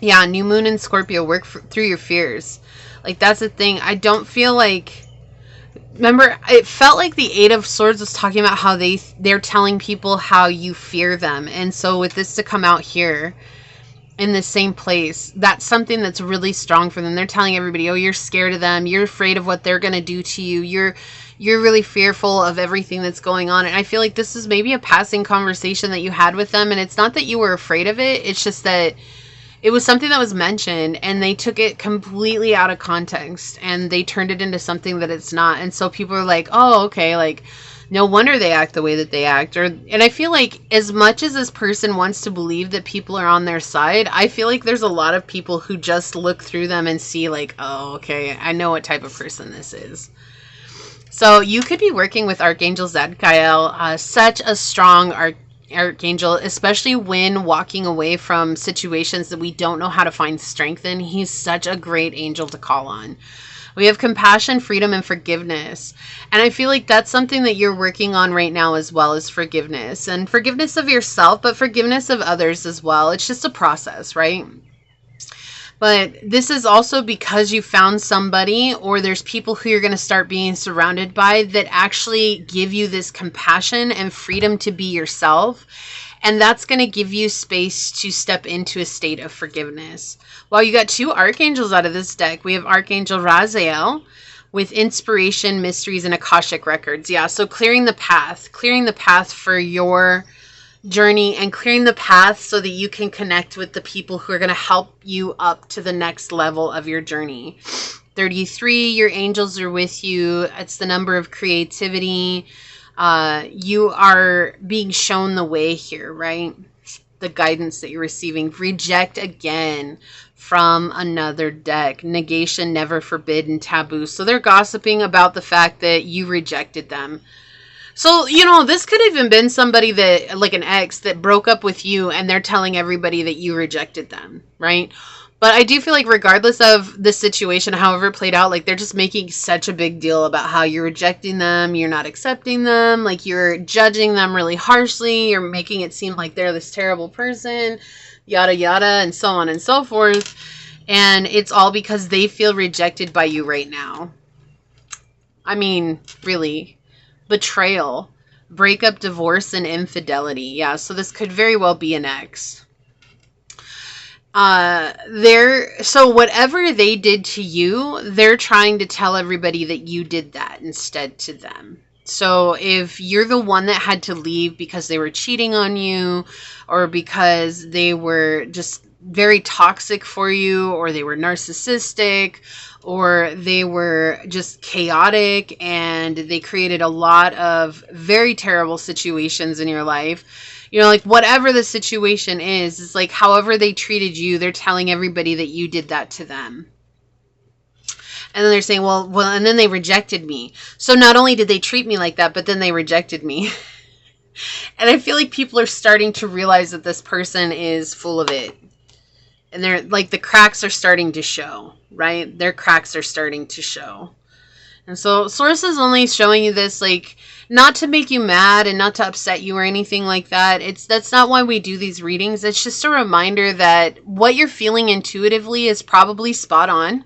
Yeah, new moon in Scorpio, work through your fears. Like, that's the thing. I don't feel like... Remember, it felt like the 8 of Swords was talking about how they're telling people how you fear them. And so with this to come out here in the same place, that's something that's really strong for them. They're telling everybody, oh, you're scared of them. You're afraid of what they're going to do to you. You're really fearful of everything that's going on. And I feel like this is maybe a passing conversation that you had with them. And it's not that you were afraid of it. It's just that it was something that was mentioned and they took it completely out of context and they turned it into something that it's not. And so people are like, oh, okay, like, no wonder they act the way that they act. And I feel like as much as this person wants to believe that people are on their side, I feel like there's a lot of people who just look through them and see like, oh, okay, I know what type of person this is. So you could be working with Archangel Zadkiel, such a strong Archangel, especially when walking away from situations that we don't know how to find strength in. He's such a great angel to call on. We have compassion, freedom, and forgiveness. And I feel like that's something that you're working on right now as well, as forgiveness. And forgiveness of yourself, but forgiveness of others as well. It's just a process, right? But this is also because you found somebody, or there's people who you're going to start being surrounded by that actually give you this compassion and freedom to be yourself. And that's going to give you space to step into a state of forgiveness. Well, you got 2 archangels out of this deck. We have Archangel Raziel with inspiration, mysteries, and Akashic records. Yeah, so clearing the path for your journey and clearing the path so that you can connect with the people who are going to help you up to the next level of your journey. 33, your angels are with you. It's the number of creativity. You are being shown the way here, right? The guidance that you're receiving. Reject again from another deck. Negation, never, forbidden, taboo. So they're gossiping about the fact that you rejected them. So, you know, this could have even been somebody that, like an ex that broke up with you and they're telling everybody that you rejected them, right? But I do feel like regardless of the situation, however it played out, like they're just making such a big deal about how you're rejecting them, you're not accepting them, like you're judging them really harshly, you're making it seem like they're this terrible person, yada yada, and so on and so forth. And it's all because they feel rejected by you right now. I mean, really. Betrayal, breakup, divorce, and infidelity. Yeah, so this could very well be an ex. So whatever they did to you, they're trying to tell everybody that you did that instead to them. So if you're the one that had to leave because they were cheating on you, or because they were just very toxic for you, or they were narcissistic, or they were just chaotic and they created a lot of very terrible situations in your life, you know, like whatever the situation is, it's like however they treated you, they're telling everybody that you did that to them. And then they're saying, well, and then they rejected me. So not only did they treat me like that, but then they rejected me. And I feel like people are starting to realize that this person is full of it. And they're like, the cracks are starting to show, right? Their cracks are starting to show. And so Source is only showing you this, like, not to make you mad and not to upset you or anything like that. That's not why we do these readings. It's just a reminder that what you're feeling intuitively is probably spot on.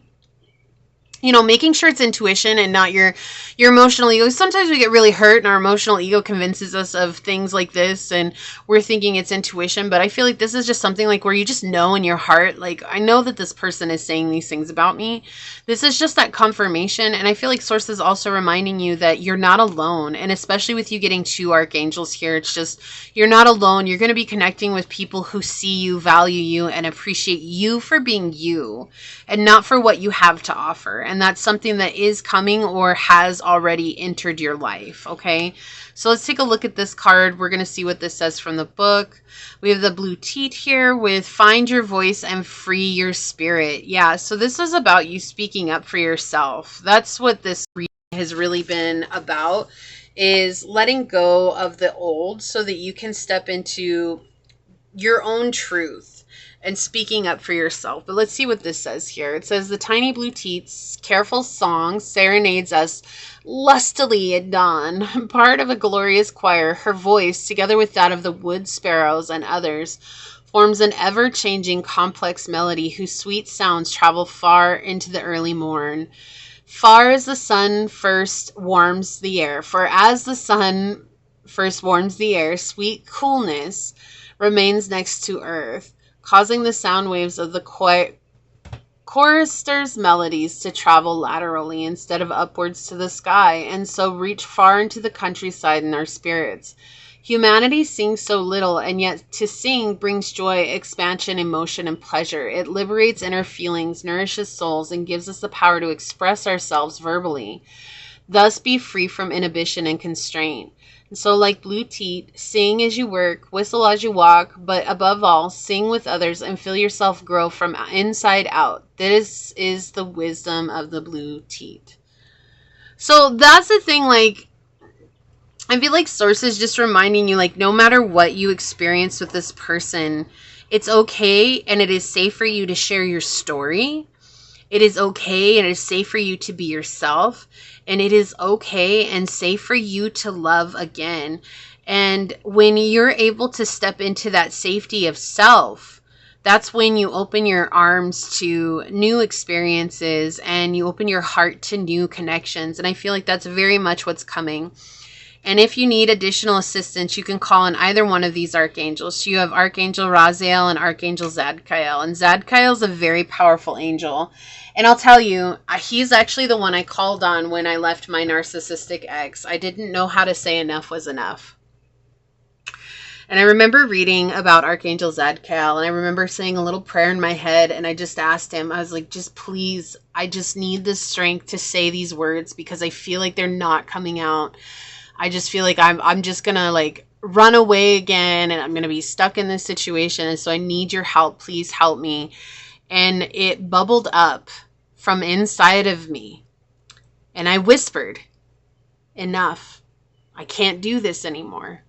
You know, making sure it's intuition and not your emotional ego. Sometimes we get really hurt and our emotional ego convinces us of things like this and we're thinking it's intuition. But I feel like this is just something like where you just know in your heart, like, I know that this person is saying these things about me. This is just that confirmation. And I feel like Source is also reminding you that you're not alone. And especially with you getting 2 archangels here, it's just, you're not alone. You're going to be connecting with people who see you, value you, and appreciate you for being you and not for what you have to offer. And that's something that is coming or has already entered your life, okay? So let's take a look at this card. We're going to see what this says from the book. We have the blue teat here with find your voice and free your spirit. Yeah, so this is about you speaking up for yourself. That's what this reading has really been about, is letting go of the old so that you can step into your own truth and speaking up for yourself. But let's see what this says here. It says, the tiny blue teat's careful song serenades us lustily at dawn. Part of a glorious choir, her voice, together with that of the wood sparrows and others, forms an ever-changing complex melody whose sweet sounds travel far into the early morn. Far as the sun first warms the air. For as the sun first warms the air, sweet coolness remains next to earth, causing the sound waves of the chorister's melodies to travel laterally instead of upwards to the sky, and so reach far into the countryside in our spirits. Humanity sings so little, and yet to sing brings joy, expansion, emotion, and pleasure. It liberates inner feelings, nourishes souls, and gives us the power to express ourselves verbally, thus be free from inhibition and constraint. And so like blue teat, sing as you work, whistle as you walk, but above all, sing with others and feel yourself grow from inside out. This is the wisdom of the blue teat. So that's the thing, like, I feel like Source is just reminding you, like, no matter what you experience with this person, it's okay and it is safe for you to share your story. It is okay and it is safe for you to be yourself. And it is okay and safe for you to love again. And when you're able to step into that safety of self, that's when you open your arms to new experiences and you open your heart to new connections. And I feel like that's very much what's coming. And if you need additional assistance, you can call on either one of these archangels. So you have Archangel Raziel and Archangel Zadkiel. And Zadkiel is a very powerful angel. And I'll tell you, he's actually the one I called on when I left my narcissistic ex. I didn't know how to say enough was enough. And I remember reading about Archangel Zadkiel, and I remember saying a little prayer in my head, and I just asked him, I was like, just please, I just need the strength to say these words because I feel like they're not coming out. I just feel like I'm just going to like run away again and I'm going to be stuck in this situation. And so I need your help. Please help me. And it bubbled up from inside of me. And I whispered, enough. I can't do this anymore.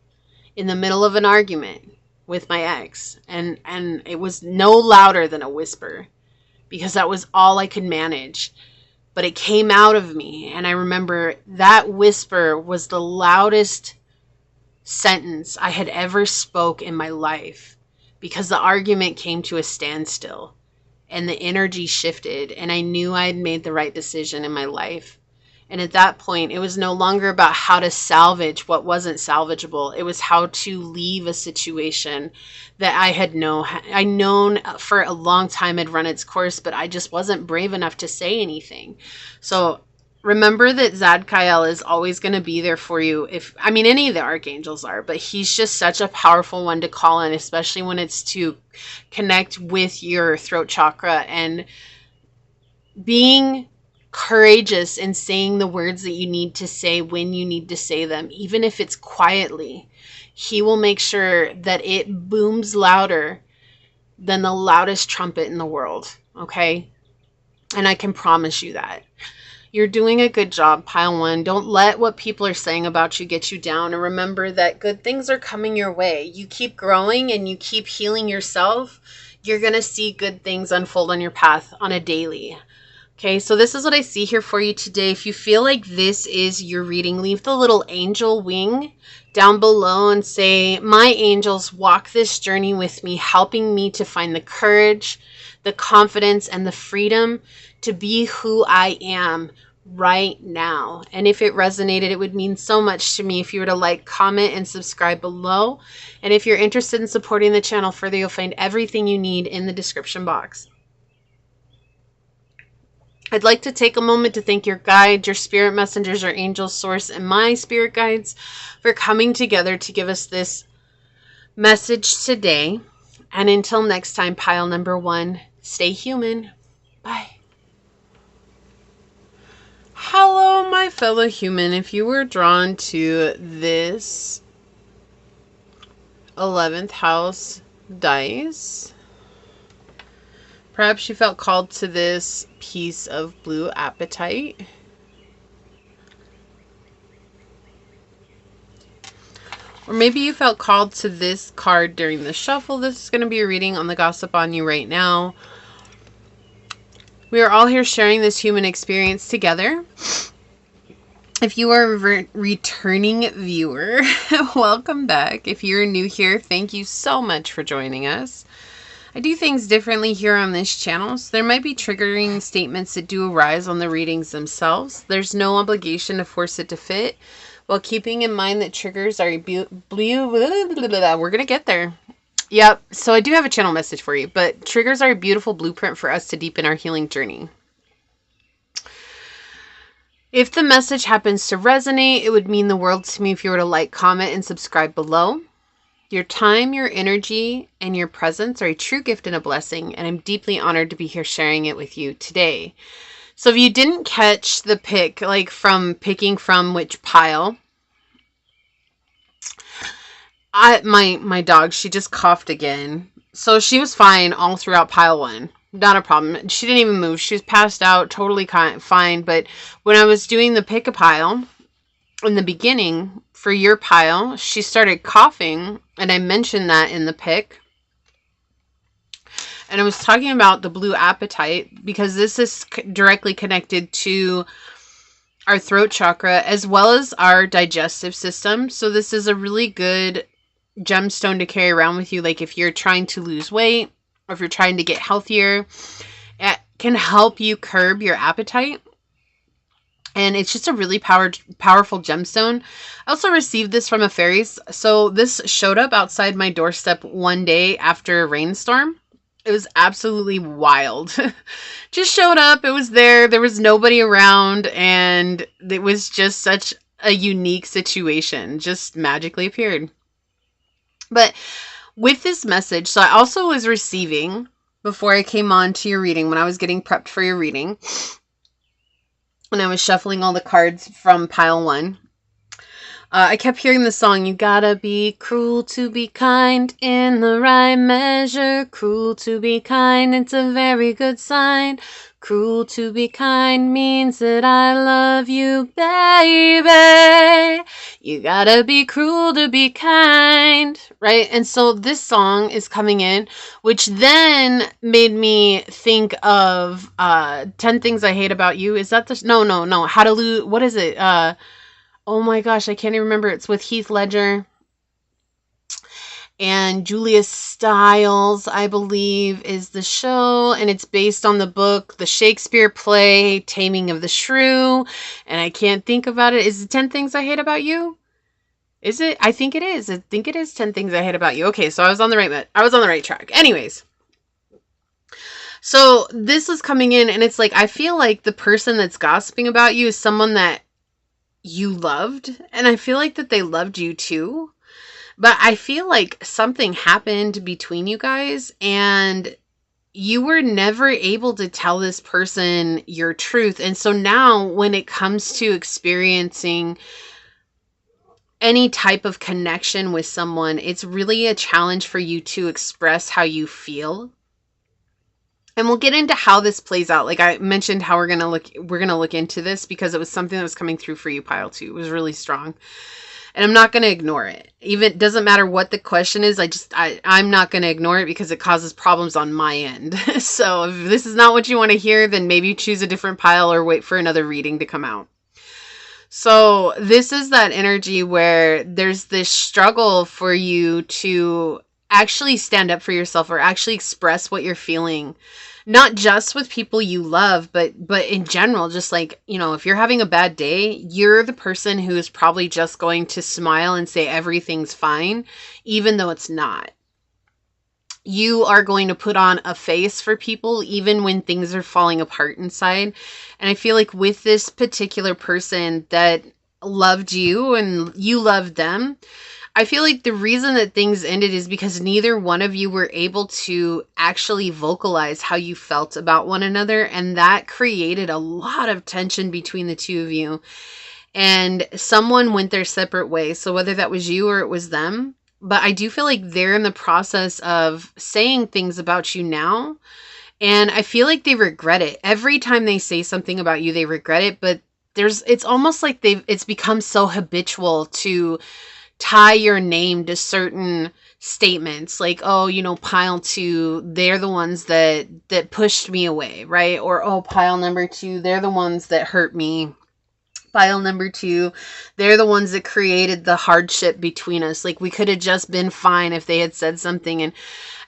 In the middle of an argument with my ex. And it was no louder than a whisper because that was all I could manage. But it came out of me. And I remember that whisper was the loudest sentence I had ever spoke in my life because the argument came to a standstill and the energy shifted and I knew I had made the right decision in my life. And at that point, it was no longer about how to salvage what wasn't salvageable. It was how to leave a situation that I'd known for a long time had run its course, but I just wasn't brave enough to say anything. So remember that Zadkiel is always going to be there for you. Any of the archangels are, but he's just such a powerful one to call on, especially when it's to connect with your throat chakra and being courageous in saying the words that you need to say when you need to say them, even if it's quietly. He will make sure that it booms louder than the loudest trumpet in the world, okay? And I can promise you that. You're doing a good job, Pile 1. Don't let what people are saying about you get you down. And remember that good things are coming your way. You keep growing and you keep healing yourself. You're going to see good things unfold on your path on a daily. Okay, so this is what I see here for you today. If you feel like this is your reading, leave the little angel wing down below and say, my angels walk this journey with me, helping me to find the courage, the confidence, and the freedom to be who I am right now. And if it resonated, it would mean so much to me if you were to like, comment, and subscribe below. And if you're interested in supporting the channel further, you'll find everything you need in the description box. I'd like to take a moment to thank your guide, your spirit messengers, your angel source, and my spirit guides for coming together to give us this message today. And until next time, pile number 1, stay human. Bye. Hello, my fellow human. If you were drawn to this 11th house dice, perhaps you felt called to this piece of blue apatite. Or maybe you felt called to this card during the shuffle. This is going to be a reading on the Gossip on You right now. We are all here sharing this human experience together. If you are a returning viewer, welcome back. If you're new here, thank you so much for joining us. I do things differently here on this channel, so there might be triggering statements that do arise on the readings themselves. There's no obligation to force it to fit, while keeping in mind that triggers are we're going to get there. Yep, so I do have a channel message for you, but triggers are a beautiful blueprint for us to deepen our healing journey. If the message happens to resonate, it would mean the world to me if you were to like, comment, and subscribe below. Your time, your energy, and your presence are a true gift and a blessing, and I'm deeply honored to be here sharing it with you today. So if you didn't catch the pick, like from picking from which pile, my dog, she just coughed again. So she was fine all throughout pile 1. Not a problem. She didn't even move. She was passed out, totally fine. But when I was doing the pick a pile in the beginning for your pile, she started coughing, and I mentioned that in the pick. And I was talking about the blue apatite because this is directly connected to our throat chakra as well as our digestive system. So this is a really good gemstone to carry around with you. Like if you're trying to lose weight or if you're trying to get healthier, it can help you curb your appetite. And it's just a really powerful gemstone. I also received this from a fairies. So this showed up outside my doorstep one day after a rainstorm. It was absolutely wild. Just showed up. It was there. There was nobody around. And it was just such a unique situation. Just magically appeared. But with this message, so I also was receiving, before I came on to your reading, when I was getting prepped for your reading, and I was shuffling all the cards from pile 1, I kept hearing the song, you gotta be cruel to be kind in the right measure. Cruel to be kind, it's a very good sign. Cruel to be kind means that I love you, baby. You gotta be cruel to be kind, right? And so this song is coming in, which then made me think of 10 Things I Hate About You. Is that the... No. How to Lose... What is it? Oh my gosh, I can't even remember. It's with Heath Ledger and Julia Stiles, I believe, is the show. And it's based on the book, the Shakespeare play, Taming of the Shrew. And I can't think about it. Is it 10 Things I Hate About You? Is it? I think it is. I think it is 10 Things I Hate About You. Okay, so I was on the right track. Anyways. So this was coming in and it's like, I feel like the person that's gossiping about you is someone that you loved, and I feel like that they loved you too, but I feel like something happened between you guys and you were never able to tell this person your truth. And so now when it comes to experiencing any type of connection with someone, it's really a challenge for you to express how you feel. And we'll get into how this plays out. Like I mentioned, how we're gonna look into this because it was something that was coming through for you, pile 2. It was really strong, and I'm not gonna ignore it. Even doesn't matter what the question is. I'm not gonna ignore it because it causes problems on my end. So if this is not what you want to hear, then maybe choose a different pile or wait for another reading to come out. So this is that energy where there's this struggle for you to actually stand up for yourself or actually express what you're feeling, not just with people you love, but in general. Just like, you know, if you're having a bad day, you're the person who is probably just going to smile and say everything's fine, even though it's not. You are going to put on a face for people even when things are falling apart inside. And I feel like with this particular person that loved you and you loved them, I feel like the reason that things ended is because neither one of you were able to actually vocalize how you felt about one another. And that created a lot of tension between the two of you. And someone went their separate ways. So whether that was you or it was them, but I do feel like they're in the process of saying things about you now. And I feel like they regret it. Every time they say something about you, they regret it. But it's almost like it's become so habitual to tie your name to certain statements, like, oh, you know, pile 2, they're the ones that pushed me away, right? Or, oh, pile number 2, they're the ones that hurt me. Pile number 2, they're the ones that created the hardship between us. Like, we could have just been fine if they had said something.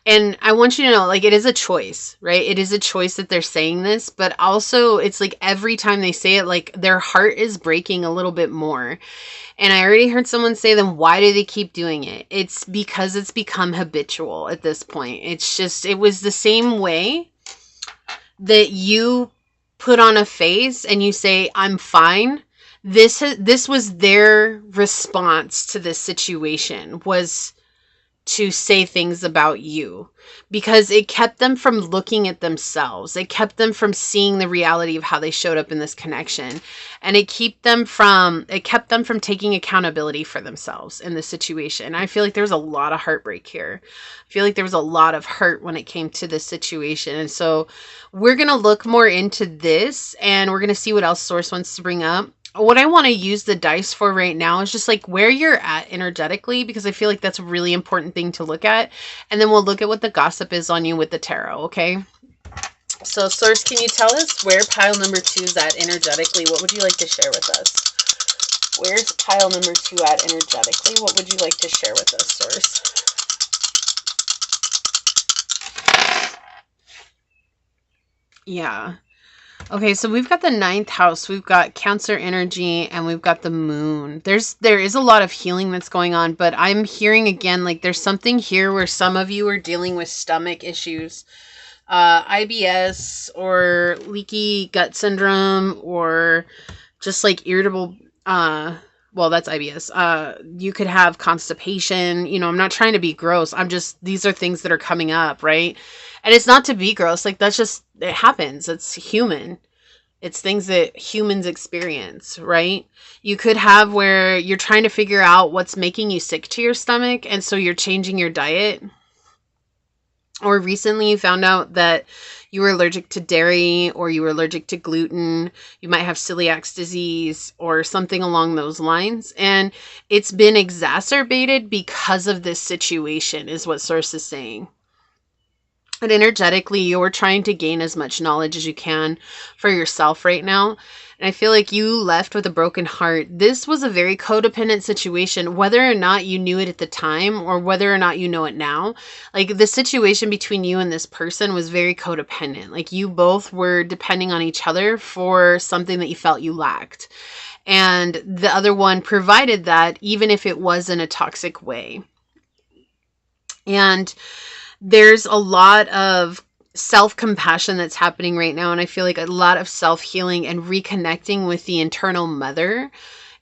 And I want you to know, like, it is a choice, right? It is a choice that they're saying this, but also it's like every time they say it, like their heart is breaking a little bit more. And I already heard someone say, then why do they keep doing it? It's because it's become habitual at this point. It's just, it was the same way that you put on a face and you say, I'm fine. This was their response to this situation, was to say things about you, because it kept them from looking at themselves. It kept them from seeing the reality of how they showed up in this connection. And it kept them from taking accountability for themselves in this situation. I feel like there was a lot of heartbreak here. I feel like there was a lot of hurt when it came to this situation. And so we're going to look more into this and we're going to see what else Source wants to bring up. what I want to use the dice for right now is just like where you're at energetically, because I feel like that's a really important thing to look at. And then we'll look at what the gossip is on you with the tarot, okay? So, Source, can you tell us where pile number 2 is at energetically? What would you like to share with us? Where's pile number 2 at energetically? What would you like to share with us, Source? Yeah. Okay, so we've got the 9th house, we've got Cancer energy, and we've got the moon. There is a lot of healing that's going on, but I'm hearing again, like there's something here where some of you are dealing with stomach issues, IBS or leaky gut syndrome, or just like irritable, well, that's IBS. You could have constipation. You know, I'm not trying to be gross. These are things that are coming up, right? And it's not to be gross. Like, that's just, it happens. It's human. It's things that humans experience, right? You could have where you're trying to figure out what's making you sick to your stomach, and so you're changing your diet. Or recently you found out that you were allergic to dairy, or you were allergic to gluten. You might have celiac disease or something along those lines. And it's been exacerbated because of this situation, is what Source is saying. And energetically, you're trying to gain as much knowledge as you can for yourself right now. And I feel like you left with a broken heart. This was a very codependent situation, whether or not you knew it at the time or whether or not you know it now. Like, the situation between you and this person was very codependent. Like, you both were depending on each other for something that you felt you lacked. And the other one provided that, even if it was in a toxic way. And there's a lot of self-compassion that's happening right now. And I feel like a lot of self-healing and reconnecting with the internal mother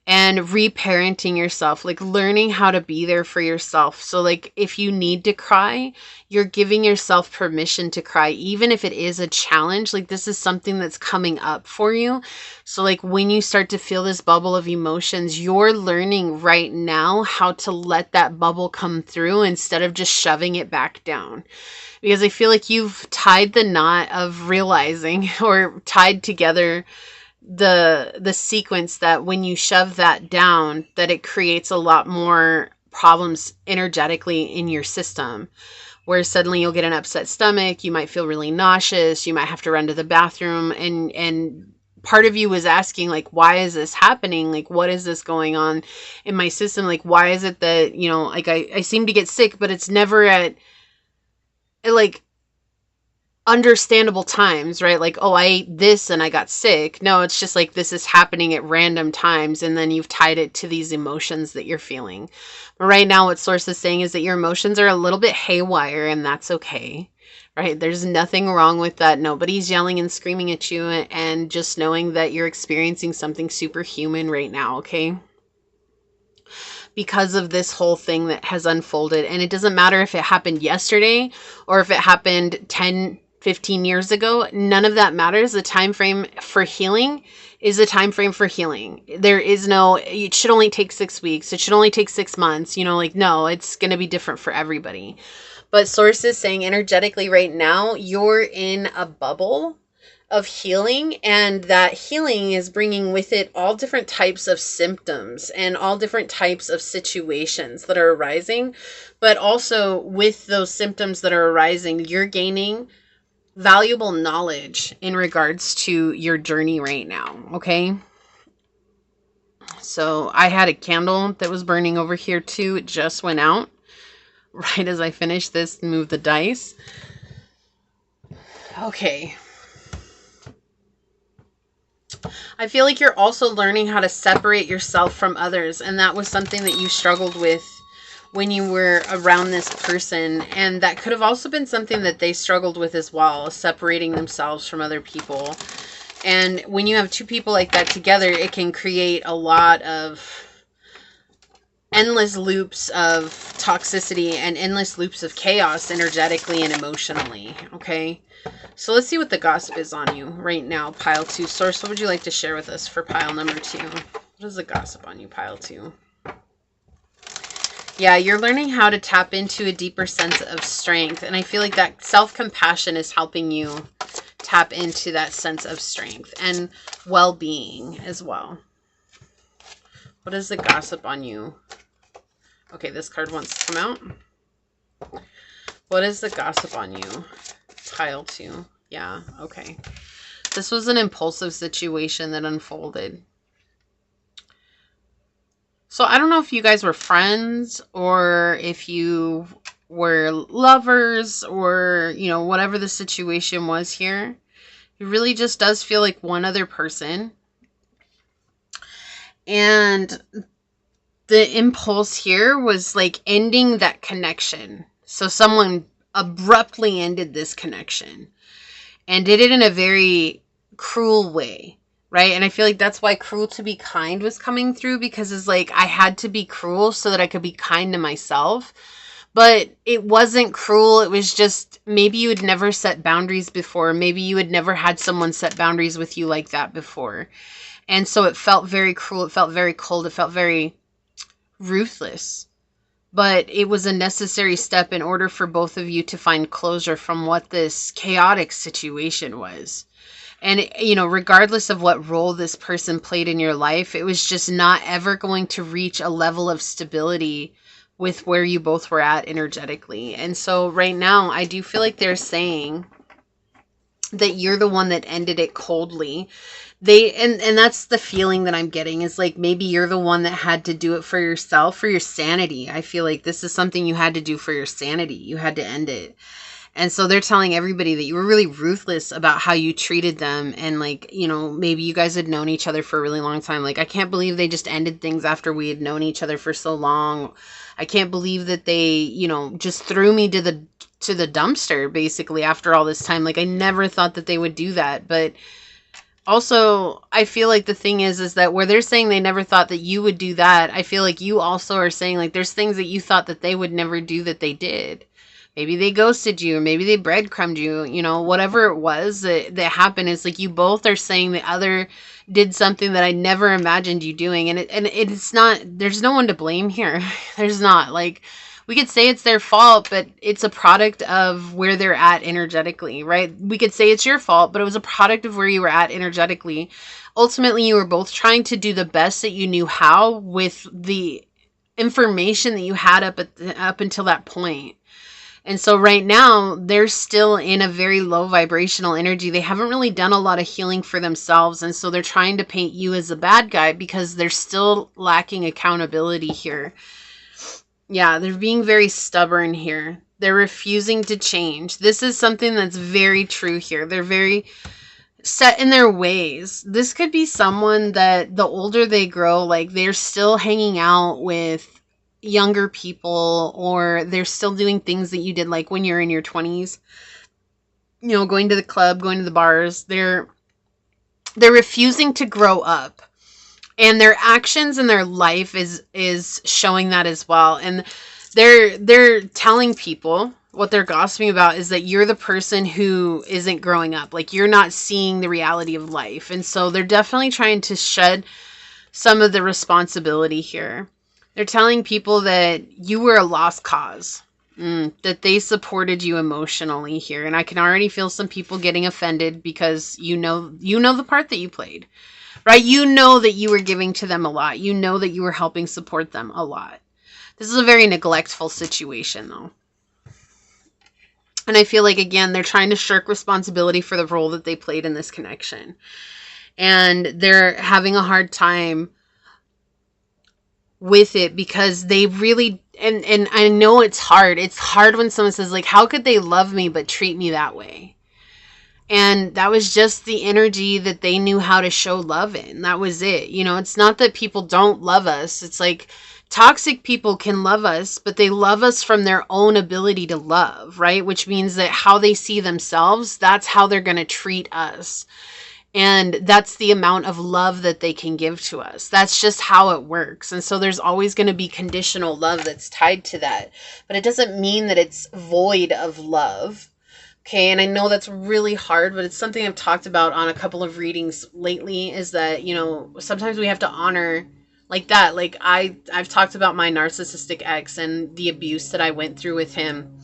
and reparenting yourself, like learning how to be there for yourself. So like, if you need to cry, you're giving yourself permission to cry, even if it is a challenge. Like, this is something that's coming up for you. So like, when you start to feel this bubble of emotions, you're learning right now how to let that bubble come through instead of just shoving it back down. Because I feel like you've tied the knot of realizing, or tied together the sequence, that when you shove that down, that it creates a lot more problems energetically in your system, where suddenly you'll get an upset stomach, you might feel really nauseous, you might have to run to the bathroom, and part of you was asking, like, why is this happening? Like, what is this going on in my system? Like, why is it that, you know, like I seem to get sick, but it's never at like understandable times, right? Like, oh, I ate this and I got sick. No, it's just like, this is happening at random times, and then you've tied it to these emotions that you're feeling. But right now, what Source is saying is that your emotions are a little bit haywire, and that's okay, right? There's nothing wrong with that. Nobody's yelling and screaming at you, and just knowing that you're experiencing something superhuman right now, okay? Because of this whole thing that has unfolded. And it doesn't matter if it happened yesterday or if it happened 10, 15 years ago. None of that matters. The time frame for healing is the time frame for healing. There is no, it should only take 6 weeks. It should only take 6 months. You know, like, no, it's going to be different for everybody. But Source is saying energetically right now, you're in a bubble of healing, and that healing is bringing with it all different types of symptoms and all different types of situations that are arising. But also, with those symptoms that are arising, you're gaining valuable knowledge in regards to your journey right now, okay? So I had a candle that was burning over here too. It just went out right as I finished this, move the dice. Okay. I feel like you're also learning how to separate yourself from others. And that was something that you struggled with when you were around this person. And that could have also been something that they struggled with as well, separating themselves from other people. And when you have two people like that together, it can create a lot of endless loops of toxicity and endless loops of chaos energetically and emotionally, okay? So let's see what the gossip is on you right now, pile 2. Source, what would you like to share with us for pile number 2? What is the gossip on you, pile 2? Yeah, you're learning how to tap into a deeper sense of strength. And I feel like that self-compassion is helping you tap into that sense of strength and well-being as well. What is the gossip on you? Okay, this card wants to come out. What is the gossip on you? Pile 2. Yeah, okay. This was an impulsive situation that unfolded. So I don't know if you guys were friends or if you were lovers or, you know, whatever the situation was here. It really just does feel like one other person. And the impulse here was like ending that connection. So someone abruptly ended this connection and did it in a very cruel way, right? And I feel like that's why cruel to be kind was coming through, because it's like I had to be cruel so that I could be kind to myself. But it wasn't cruel. It was just maybe you had never set boundaries before. Maybe you had never had someone set boundaries with you like that before. And so it felt very cruel. It felt very cold. It felt very ruthless. But it was a necessary step in order for both of you to find closure from what this chaotic situation was. And, you know, regardless of what role this person played in your life, it was just not ever going to reach a level of stability with where you both were at energetically. And so right now, I do feel like they're saying that you're the one that ended it coldly. And that's the feeling that I'm getting, is like maybe you're the one that had to do it for yourself, for your sanity. I feel like this is something you had to do for your sanity. You had to end it. And so they're telling everybody that you were really ruthless about how you treated them. And like, you know, maybe you guys had known each other for a really long time. Like, I can't believe they just ended things after we had known each other for so long. I can't believe that they, you know, just threw me to the dumpster basically after all this time. Like, I never thought that they would do that. But also, I feel like the thing is that where they're saying they never thought that you would do that, I feel like you also are saying like there's things that you thought that they would never do that they did. Maybe they ghosted you, or maybe they breadcrumbed you, you know, whatever it was that happened. Is like you both are saying the other did something that I never imagined you doing. And it's not, there's no one to blame here. There's not. Like, we could say it's their fault, but it's a product of where they're at energetically, right? We could say it's your fault, but it was a product of where you were at energetically. Ultimately, you were both trying to do the best that you knew how with the information that you had up until that point. And so right now, they're still in a very low vibrational energy. They haven't really done a lot of healing for themselves. And so they're trying to paint you as a bad guy because they're still lacking accountability here. Yeah, they're being very stubborn here. They're refusing to change. This is something that's very true here. They're very set in their ways. This could be someone that the older they grow, like they're still hanging out with younger people, or they're still doing things that you did like when you're in your 20s, you know, going to the club, going to the bars. They're refusing to grow up, and their actions and their life is showing that as well. And they're telling people, what they're gossiping about is that you're the person who isn't growing up. Like, you're not seeing the reality of life. And so they're definitely trying to shed some of the responsibility here. They're telling people that you were a lost cause, that they supported you emotionally here. And I can already feel some people getting offended because you know the part that you played, right? You know that you were giving to them a lot. You know that you were helping support them a lot. This is a very neglectful situation, though. And I feel like, again, they're trying to shirk responsibility for the role that they played in this connection. And they're having a hard time with it because they really, and I know it's hard. It's hard when someone says, like, how could they love me but treat me that way? And that was just the energy that they knew how to show love in. That was it. You know, it's not that people don't love us. It's like toxic people can love us, but they love us from their own ability to love, right? Which means that how they see themselves, that's how they're going to treat us. And that's the amount of love that they can give to us. That's just how it works. And so there's always going to be conditional love that's tied to that. But it doesn't mean that it's void of love. Okay, and I know that's really hard, but it's something I've talked about on a couple of readings lately, is that, you know, sometimes we have to honor like that. Like I've talked about my narcissistic ex and the abuse that I went through with him.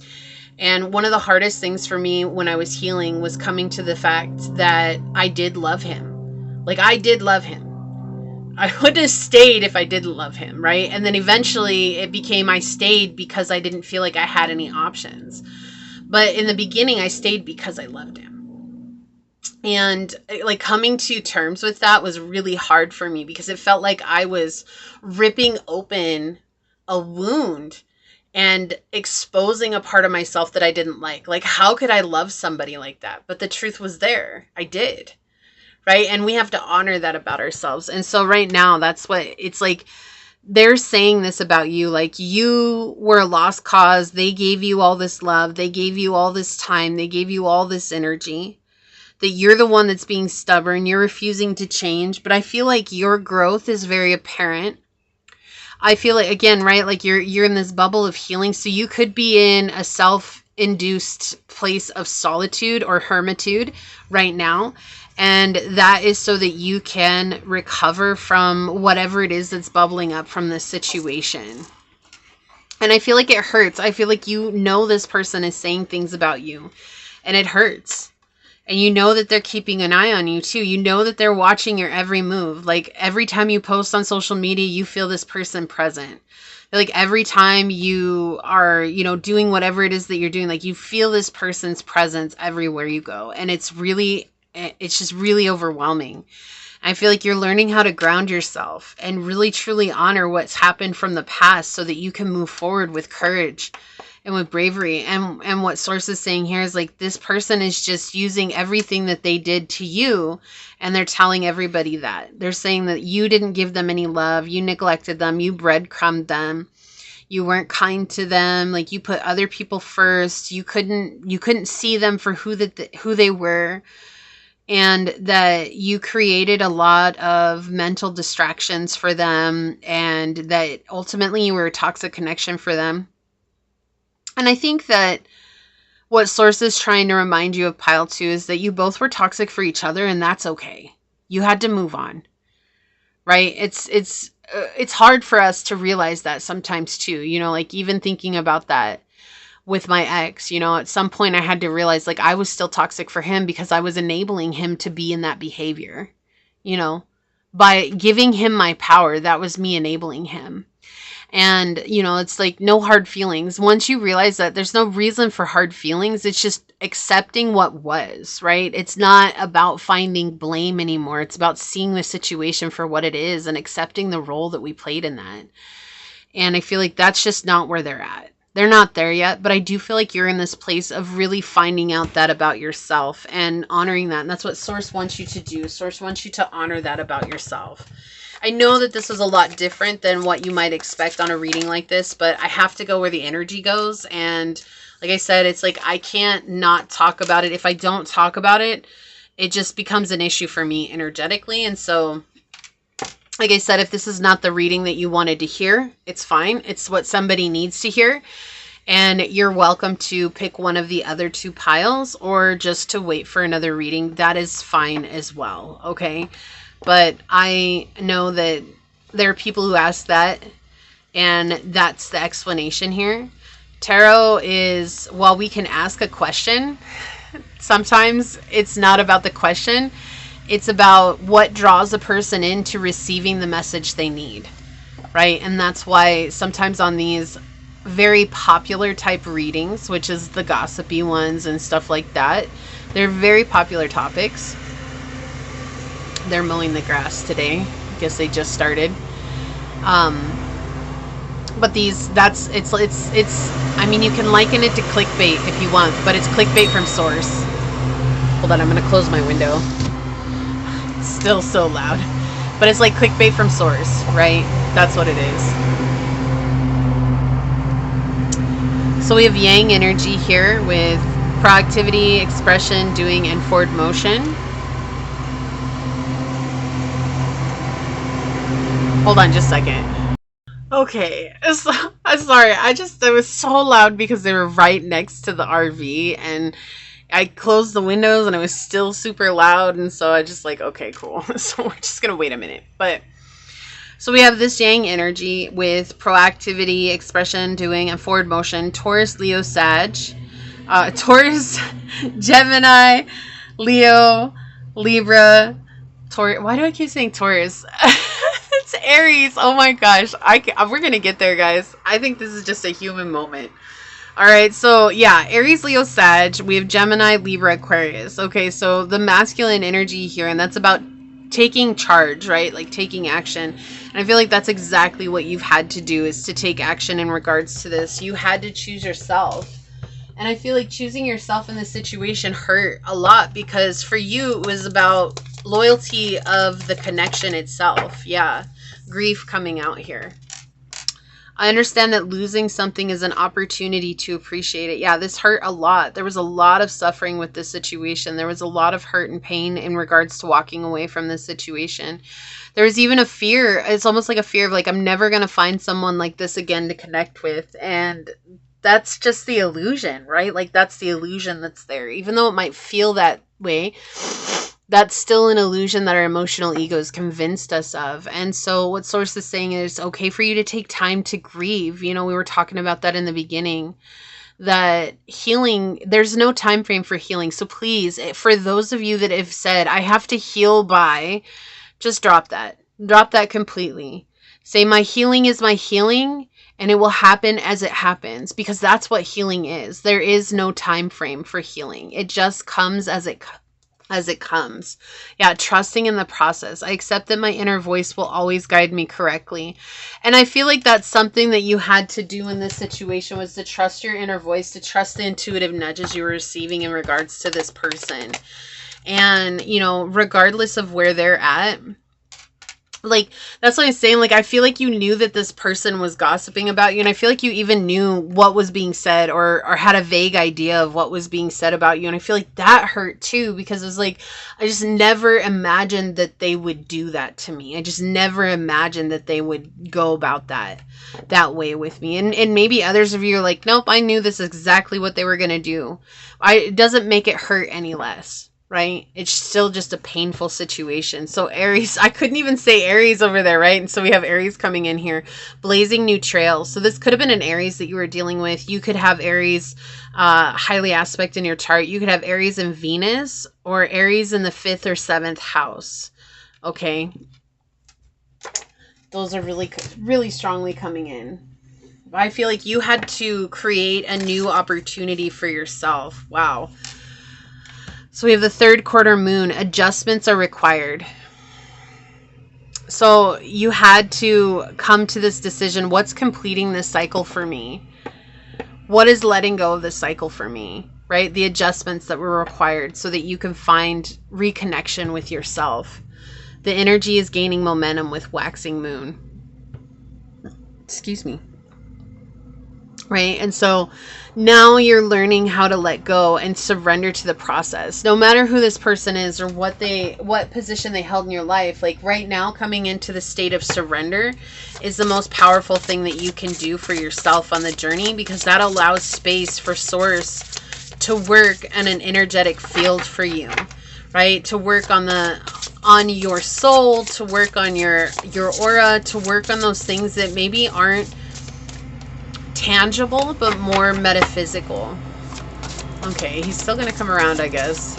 And one of the hardest things for me when I was healing was coming to the fact that I did love him. Like, I did love him. I would have stayed if I didn't love him, right? And then eventually it became I stayed because I didn't feel like I had any options. But in the beginning, I stayed because I loved him. And like coming to terms with that was really hard for me because it felt like I was ripping open a wound and exposing a part of myself that I didn't like. Like, how could I love somebody like that? But the truth was there. I did. Right. And we have to honor that about ourselves. And so right now, that's what it's like. They're saying this about you. Like, you were a lost cause. They gave you all this love. They gave you all this time. They gave you all this energy. That you're the one that's being stubborn. You're refusing to change. But I feel like your growth is very apparent. I feel like, again, right, like you're in this bubble of healing. So you could be in a self-induced place of solitude or hermitude right now. And that is so that you can recover from whatever it is that's bubbling up from this situation. And I feel like it hurts. I feel like you know this person is saying things about you. And it hurts. And you know that they're keeping an eye on you too. You know that they're watching your every move. Like every time you post on social media, you feel this person present. Like every time you are, doing whatever it is that you're doing, like you feel this person's presence everywhere you go. And it's just really overwhelming. I feel like you're learning how to ground yourself and really truly honor what's happened from the past so that you can move forward with courage and with bravery. And what Source is saying here is like, this person is just using everything that they did to you. And they're telling everybody that. They're saying that you didn't give them any love. You neglected them. You breadcrumbed them. You weren't kind to them. Like you put other people first. You couldn't see them for who they were. And that you created a lot of mental distractions for them. And that ultimately you were a toxic connection for them. And I think that what Source is trying to remind you of, Pile 2, is that you both were toxic for each other, and that's okay. You had to move on, right? It's hard for us to realize that sometimes too, like even thinking about that with my ex, at some point I had to realize like I was still toxic for him because I was enabling him to be in that behavior, by giving him my power. That was me enabling him. And, it's like no hard feelings. Once you realize that there's no reason for hard feelings, it's just accepting what was, right? It's not about finding blame anymore. It's about seeing the situation for what it is and accepting the role that we played in that. And I feel like that's just not where they're at. They're not there yet, but I do feel like you're in this place of really finding out that about yourself and honoring that. And that's what Source wants you to do. Source wants you to honor that about yourself. I know that this is a lot different than what you might expect on a reading like this, but I have to go where the energy goes. And like I said, it's like I can't not talk about it. If I don't talk about it, it just becomes an issue for me energetically. And so, like I said, if this is not the reading that you wanted to hear, it's fine. It's what somebody needs to hear. And you're welcome to pick one of the other two piles or just to wait for another reading. That is fine as well, okay? But I know that there are people who ask that, and that's the explanation here. Tarot is, while we can ask a question, sometimes it's not about the question. It's about what draws a person into receiving the message they need, right? And that's why sometimes on these very popular type readings, which is the gossipy ones and stuff like that, they're very popular topics. They're mowing the grass today. I guess they just started. But I mean, you can liken it to clickbait if you want, but it's clickbait from Source. Hold on, I'm going to close my window. It's still so loud. But it's like clickbait from Source, right? That's what it is. So we have Yang energy here with proactivity, expression, doing, and forward motion. Hold on just a second. Okay, so, I'm sorry. It was so loud because they were right next to the RV, and I closed the windows and it was still super loud, and so I just like, okay, cool. So we're just gonna wait a minute. But so we have this Yang energy with proactivity, expression, doing, and forward motion. Taurus, Leo, Sag. Taurus, Gemini, Leo, Libra, Taurus. Why do I keep saying Taurus? It's Aries. Oh my gosh. We're going to get there, guys. I think this is just a human moment. All right, so yeah, Aries, Leo, Sag. We have Gemini, Libra, Aquarius. Okay, so the masculine energy here, and that's about taking charge, right? Like taking action. And I feel like that's exactly what you've had to do, is to take action in regards to this. You had to choose yourself. And I feel like choosing yourself in this situation hurt a lot, because for you, it was about loyalty of the connection itself. Yeah, grief coming out here. I understand that losing something is an opportunity to appreciate it. Yeah, this hurt a lot. There was a lot of suffering with this situation. There was a lot of hurt and pain in regards to walking away from this situation. There was even a fear. It's almost like a fear of like, I'm never going to find someone like this again to connect with. And that's just the illusion, right? Like that's the illusion that's there. Even though it might feel that way, that's still an illusion that our emotional egos convinced us of. And so what Source is saying is okay for you to take time to grieve. You know, we were talking about that in the beginning, that healing, there's no time frame for healing. So please, for those of you that have said, I have to heal by, just drop that. Drop that completely. Say, my healing is my healing, and it will happen as it happens, because that's what healing is. There is no time frame for healing. It just comes as it comes. Yeah, trusting in the process. I accept that my inner voice will always guide me correctly. And I feel like that's something that you had to do in this situation, was to trust your inner voice, to trust the intuitive nudges you were receiving in regards to this person. And, you know, regardless of where they're at, like, that's what I'm saying. Like, I feel like you knew that this person was gossiping about you. And I feel like you even knew what was being said, or had a vague idea of what was being said about you. And I feel like that hurt too, because it was like, I just never imagined that they would do that to me. I just never imagined that they would go about that way with me. And maybe others of you are like, nope, I knew this is exactly what they were going to do. It doesn't make it hurt any less. Right? It's still just a painful situation. So Aries, I couldn't even say Aries over there, right? And so we have Aries coming in here, blazing new trails. So this could have been an Aries that you were dealing with. You could have Aries highly aspect in your chart. You could have Aries in Venus, or Aries in the 5th or 7th house. Okay. Those are really, really strongly coming in. I feel like you had to create a new opportunity for yourself. Wow. So we have the 3rd quarter moon. Adjustments are required. So you had to come to this decision. What's completing this cycle for me? What is letting go of this cycle for me? Right? The adjustments that were required so that you can find reconnection with yourself. The energy is gaining momentum with waxing moon. Excuse me. Right? And so now you're learning how to let go and surrender to the process. No matter who this person is or what position they held in your life, like right now, coming into the state of surrender is the most powerful thing that you can do for yourself on the journey, because that allows space for Source to work in an energetic field for you, right? To work on your soul, to work on your aura, to work on those things that maybe aren't tangible but more metaphysical. Okay, he's still gonna come around, I guess.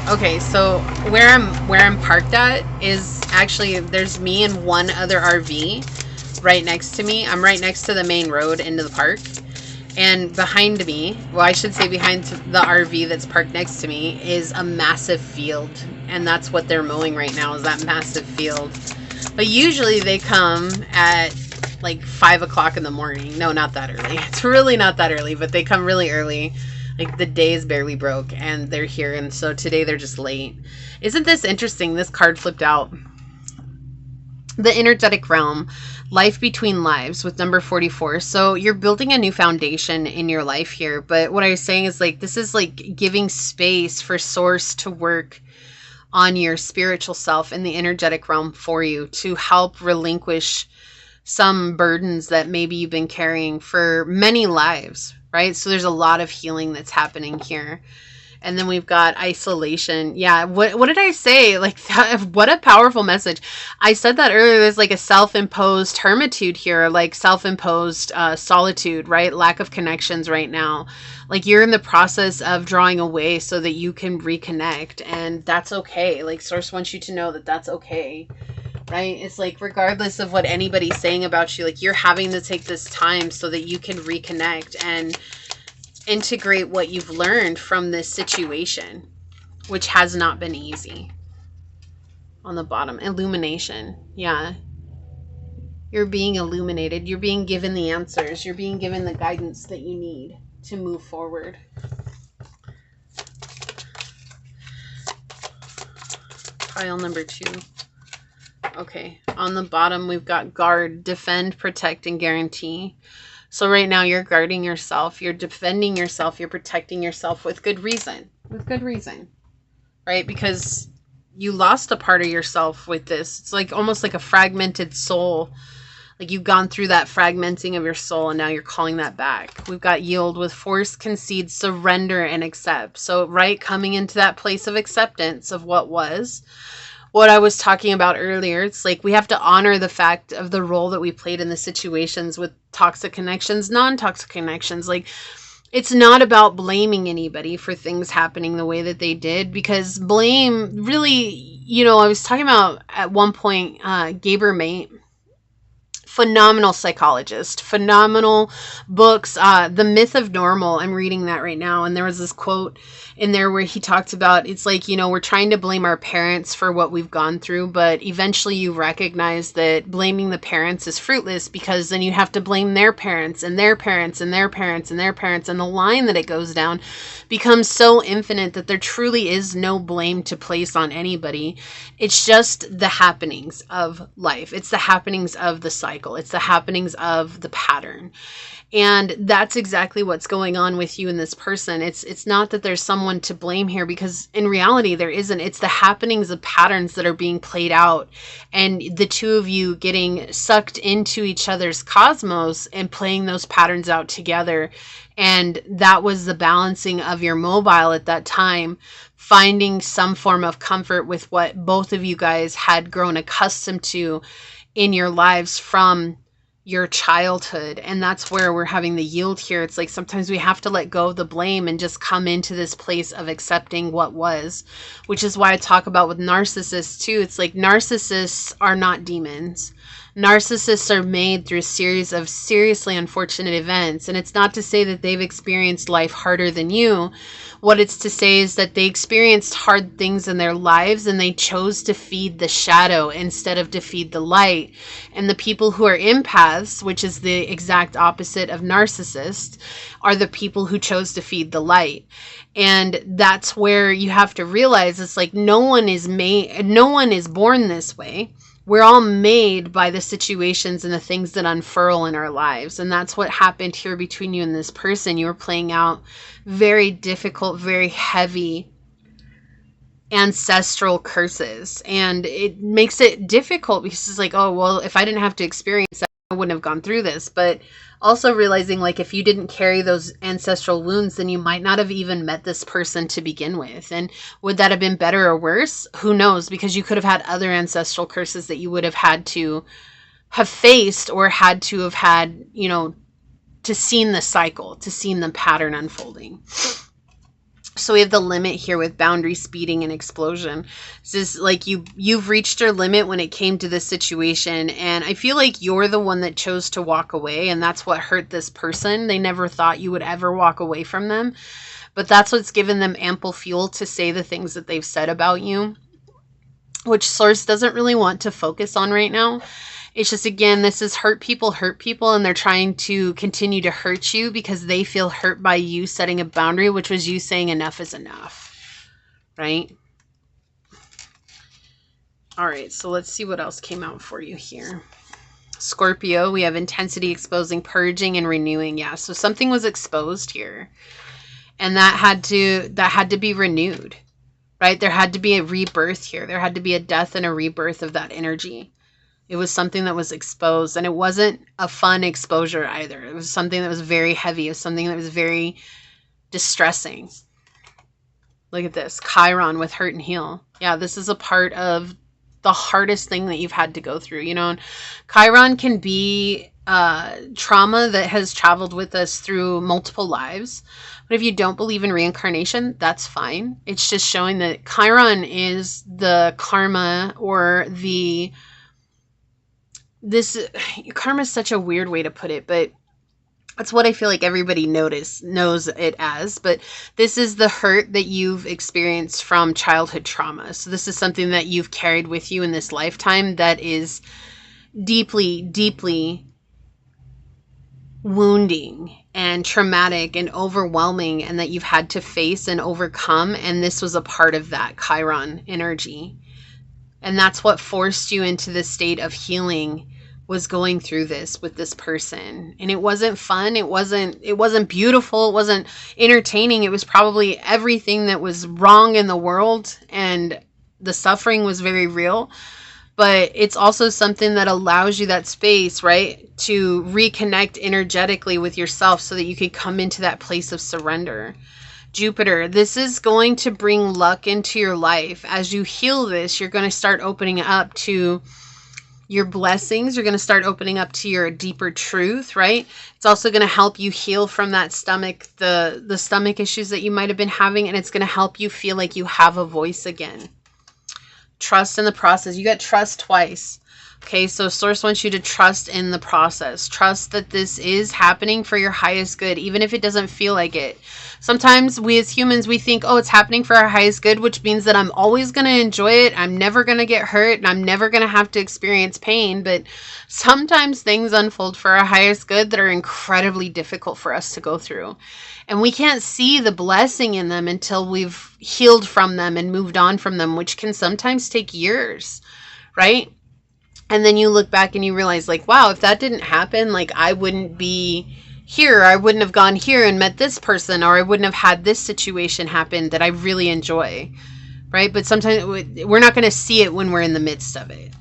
Okay, so where I'm parked at is actually, there's me and one other RV right next to me. I'm right next to the main road into the park, and behind me, well, I should say behind the RV that's parked next to me, is a massive field. And that's what they're mowing right now, is that massive field. But usually they come at like 5 o'clock in the morning. No, not that early. It's really not that early, but they come really early. Like the day is barely broke and they're here. And so today they're just late. Isn't this interesting? This card flipped out. The energetic realm, life between lives, with number 44. So you're building a new foundation in your life here. But what I was saying is, like, this is like giving space for Source to work on your spiritual self in the energetic realm for you, to help relinquish some burdens that maybe you've been carrying for many lives, right? So there's a lot of healing that's happening here. And then we've got isolation. Yeah, what did I say? Like, that, what a powerful message. I said that earlier. There's like a self-imposed hermitude here, like self-imposed solitude, right? Lack of connections right now. Like, you're in the process of drawing away so that you can reconnect, and that's okay. Like, Source wants you to know that that's okay, right? It's like, regardless of what anybody's saying about you, like, you're having to take this time so that you can reconnect and integrate what you've learned from this situation, which has not been easy. On the bottom, illumination. Yeah. You're being illuminated. You're being given the answers. You're being given the guidance that you need to move forward. Pile number 2. Okay. On the bottom, we've got guard, defend, protect, and guarantee. So right now you're guarding yourself, you're defending yourself, you're protecting yourself with good reason. With good reason. Right? Because you lost a part of yourself with this. It's like almost like a fragmented soul. Like, you've gone through that fragmenting of your soul, and now you're calling that back. We've got yield with force, concede, surrender, and accept. So, right, coming into that place of acceptance of what was. What I was talking about earlier, it's like we have to honor the fact of the role that we played in the situations with toxic connections, non-toxic connections. Like, it's not about blaming anybody for things happening the way that they did, because blame really, you know, I was talking about at one point, Gaber Mate, phenomenal psychologist, phenomenal books. The Myth of Normal, I'm reading that right now, and there was this quote in there where he talked about, it's like, you know, we're trying to blame our parents for what we've gone through, but eventually you recognize that blaming the parents is fruitless, because then you have to blame their parents and their parents and their parents and their parents, and the line that it goes down becomes so infinite that there truly is no blame to place on anybody. It's just the happenings of life. It's the happenings of the cycle. It's the happenings of the pattern. And that's exactly what's going on with you and this person. It's not that there's someone to blame here, because in reality there isn't. It's the happenings of patterns that are being played out, and the two of you getting sucked into each other's cosmos and playing those patterns out together. And that was the balancing of your mobile at that time, finding some form of comfort with what both of you guys had grown accustomed to in your lives from your childhood. And that's where we're having the yield here. It's like sometimes we have to let go of the blame and just come into this place of accepting what was, which is why I talk about with narcissists too. It's like narcissists are not demons. Narcissists are made through a series of seriously unfortunate events. And it's not to say that they've experienced life harder than you. What it's to say is that they experienced hard things in their lives, and they chose to feed the shadow instead of to feed the light. And the people who are empaths, which is the exact opposite of narcissists, are the people who chose to feed the light. And that's where you have to realize, it's like no one is born this way. We're all made by the situations and the things that unfurl in our lives. And that's what happened here between you and this person. You were playing out very difficult, very heavy ancestral curses. And it makes it difficult, because it's like, oh, well, if I didn't have to experience that, I wouldn't have gone through this. But also realizing, like, if you didn't carry those ancestral wounds, then you might not have even met this person to begin with. And would that have been better or worse? Who knows? Because you could have had other ancestral curses that you would have had to have faced, or had to have had, you know, to seen the cycle, to seen the pattern unfolding. So we have the limit here with boundary, speeding, and explosion. This is like you've reached your limit when it came to this situation. And I feel like you're the one that chose to walk away. And that's what hurt this person. They never thought you would ever walk away from them. But that's what's given them ample fuel to say the things that they've said about you, which Source doesn't really want to focus on right now. It's just, again, this is hurt people, and they're trying to continue to hurt you because they feel hurt by you setting a boundary, which was you saying enough is enough, right? All right, so let's see what else came out for you here. Scorpio, we have intensity, exposing, purging, and renewing. Yeah, so something was exposed here, and that had to be renewed, right? There had to be a rebirth here. There had to be a death and a rebirth of that energy. It was something that was exposed, and it wasn't a fun exposure either. It was something that was very heavy. It was something that was very distressing. Look at this. Chiron with hurt and heal. Yeah, this is a part of the hardest thing that you've had to go through. You know, and Chiron can be trauma that has traveled with us through multiple lives. But if you don't believe in reincarnation, that's fine. It's just showing that Chiron is the karma, or karma is such a weird way to put it, but that's what I feel like everybody knows it as. But this is the hurt that you've experienced from childhood trauma. So this is something that you've carried with you in this lifetime that is deeply, deeply wounding and traumatic and overwhelming, and that you've had to face and overcome. And this was a part of that Chiron energy. And that's what forced you into this state of healing, was going through this with this person. And it wasn't fun. It wasn't beautiful. It wasn't entertaining. It was probably everything that was wrong in the world, and the suffering was very real. But it's also something that allows you that space, right, to reconnect energetically with yourself so that you could come into that place of surrender. Jupiter, this is going to bring luck into your life. As you heal this, you're going to start opening up to your blessings. You're going to start opening up to your deeper truth, right? It's also going to help you heal from that stomach, the stomach issues that you might have been having, and it's going to help you feel like you have a voice again. Trust in the process. You got trust twice. Okay, so Source wants you to trust in the process. Trust that this is happening for your highest good, even if it doesn't feel like it. Sometimes we as humans, we think, oh, it's happening for our highest good, which means that I'm always going to enjoy it. I'm never going to get hurt, and I'm never going to have to experience pain. But sometimes things unfold for our highest good that are incredibly difficult for us to go through. And we can't see the blessing in them until we've healed from them and moved on from them, which can sometimes take years, right? And then you look back and you realize, like, wow, if that didn't happen, like, I wouldn't be here. I wouldn't have gone here and met this person, or I wouldn't have had this situation happen that I really enjoy, right? But sometimes we're not going to see it when we're in the midst of it.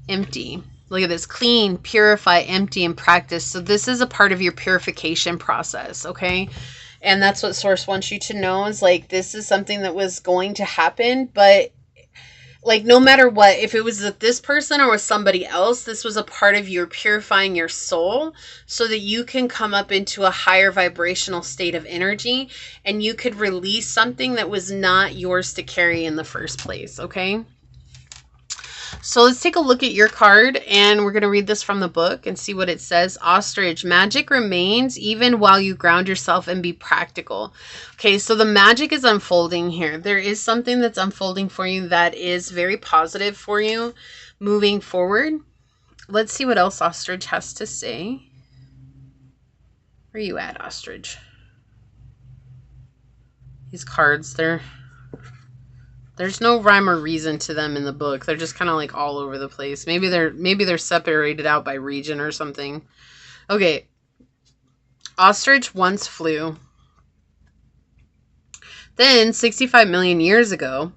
Empty. Look at this. Clean, purify, empty, and practice. So this is a part of your purification process, okay? And that's what Source wants you to know, is like, this is something that was going to happen, but like, no matter what, if it was with this person or with somebody else, this was a part of your purifying your soul so that you can come up into a higher vibrational state of energy, and you could release something that was not yours to carry in the first place, okay? So let's take a look at your card, and we're going to read this from the book and see what it says. Ostrich, magic remains even while you ground yourself and be practical. Okay, so the magic is unfolding here. There is something that's unfolding for you that is very positive for you moving forward. Let's see what else Ostrich has to say. Where are you at, Ostrich? These cards, there's no rhyme or reason to them in the book. They're just kind of like all over the place. Maybe they're separated out by region or something. Okay. Ostrich once flew. Then, 65 million years ago,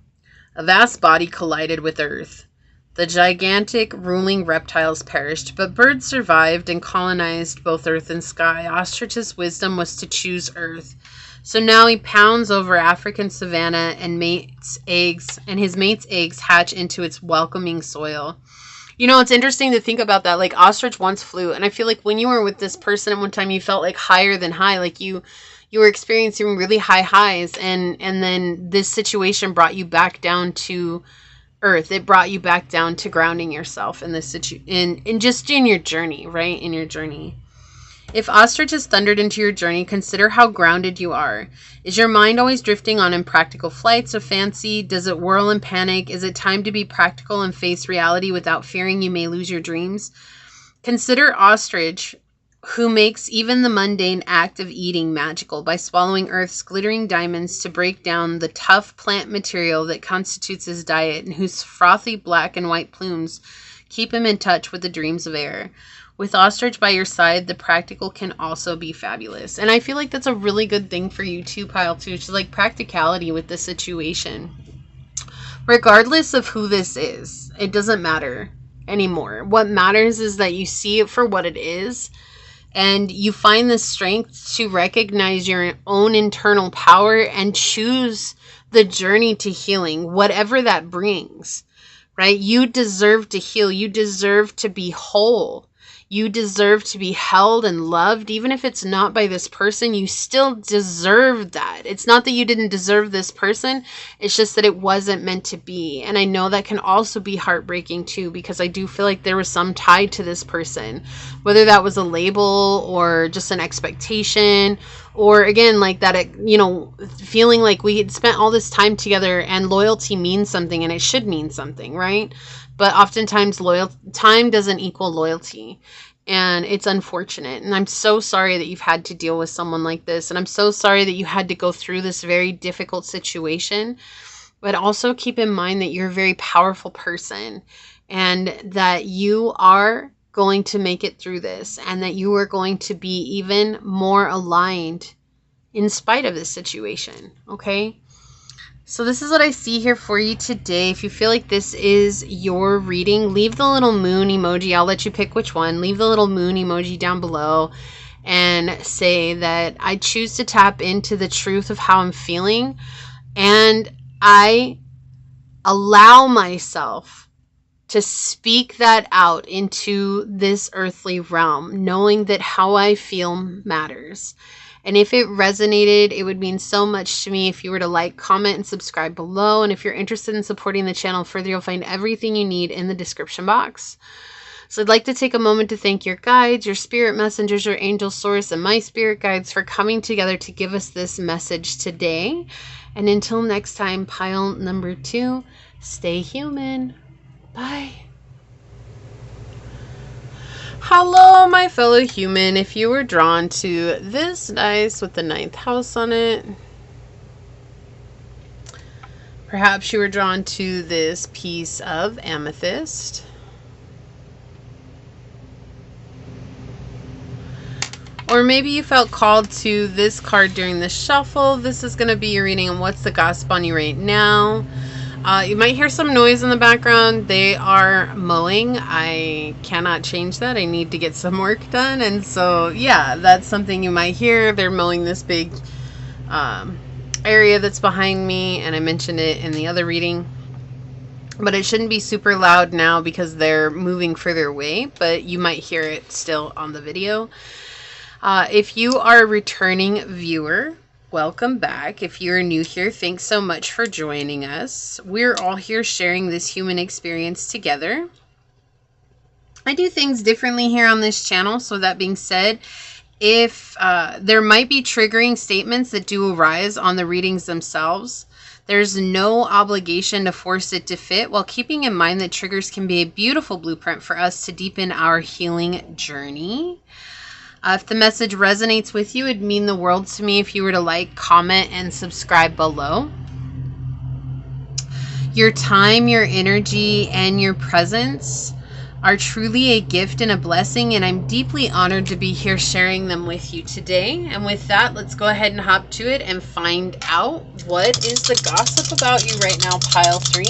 a vast body collided with Earth. The gigantic ruling reptiles perished, but birds survived and colonized both Earth and sky. Ostrich's wisdom was to choose Earth. So now he pounds over African savanna and his mate's eggs hatch into its welcoming soil. You know, it's interesting to think about that. Like, Ostrich once flew, and I feel like when you were with this person at one time, you felt like higher than high. Like you were experiencing really high highs, and then this situation brought you back down to Earth. It brought you back down to grounding yourself in this just in your journey, right? In your journey. If Ostrich has thundered into your journey, consider how grounded you are. Is your mind always drifting on impractical flights of fancy? Does it whirl in panic? Is it time to be practical and face reality without fearing you may lose your dreams? Consider Ostrich, who makes even the mundane act of eating magical by swallowing Earth's glittering diamonds to break down the tough plant material that constitutes his diet, and whose frothy black and white plumes keep him in touch with the dreams of air. With Ostrich by your side, the practical can also be fabulous. And I feel like that's a really good thing for you too, Pile 2. Just like practicality with the situation. Regardless of who this is, it doesn't matter anymore. What matters is that you see it for what it is, And you find the strength to recognize your own internal power and choose the journey to healing, whatever that brings, right? You deserve to heal. You deserve to be whole. You deserve to be held and loved. Even if it's not by this person, you still deserve that. It's not that you didn't deserve this person. It's just that it wasn't meant to be. And I know that can also be heartbreaking too, because I do feel like there was some tied to this person, whether that was a label or just an expectation, or again, like that, feeling like we had spent all this time together and loyalty means something, and it should mean something, right? But oftentimes time doesn't equal loyalty. And it's unfortunate. And I'm so sorry that you've had to deal with someone like this. And I'm so sorry that you had to go through this very difficult situation. But also keep in mind that you're a very powerful person, and that you are going to make it through this, and that you are going to be even more aligned in spite of this situation. Okay? So this is what I see here for you today. If you feel like this is your reading, leave the little moon emoji. I'll let you pick which one. Leave the little moon emoji down below and say that I choose to tap into the truth of how I'm feeling, and I allow myself to speak that out into this earthly realm, knowing that how I feel matters. And if it resonated, it would mean so much to me if you were to like, comment, and subscribe below. And if you're interested in supporting the channel further, you'll find everything you need in the description box. So I'd like to take a moment to thank your guides, your spirit messengers, your angel source, and my spirit guides for coming together to give us this message today. And until next time, pile number 2, stay human. Bye. Hello, my fellow human. If you were drawn to this dice with the 9th house on it, perhaps you were drawn to this piece of amethyst, or maybe you felt called to this card during the shuffle. This is going to be your reading on what's the gossip on you right now. You might hear some noise in the background. They are mowing. I cannot change that. I need to get some work done. And so, yeah, that's something you might hear. They're mowing this big area that's behind me. And I mentioned it in the other reading. But it shouldn't be super loud now because they're moving further away. But you might hear it still on the video. If you are a returning viewer, welcome back. If you're new here, thanks so much for joining us. We're all here sharing this human experience together. I do things differently here on this channel. So that being said, if there might be triggering statements that do arise on the readings themselves, there's no obligation to force it to fit, while keeping in mind that triggers can be a beautiful blueprint for us to deepen our healing journey. If the message resonates with you, it'd mean the world to me if you were to like, comment, and subscribe below. Your time, your energy, and your presence are truly a gift and a blessing, and I'm deeply honored to be here sharing them with you today. And with that, let's go ahead and hop to it and find out what is the gossip about you right now, pile 3.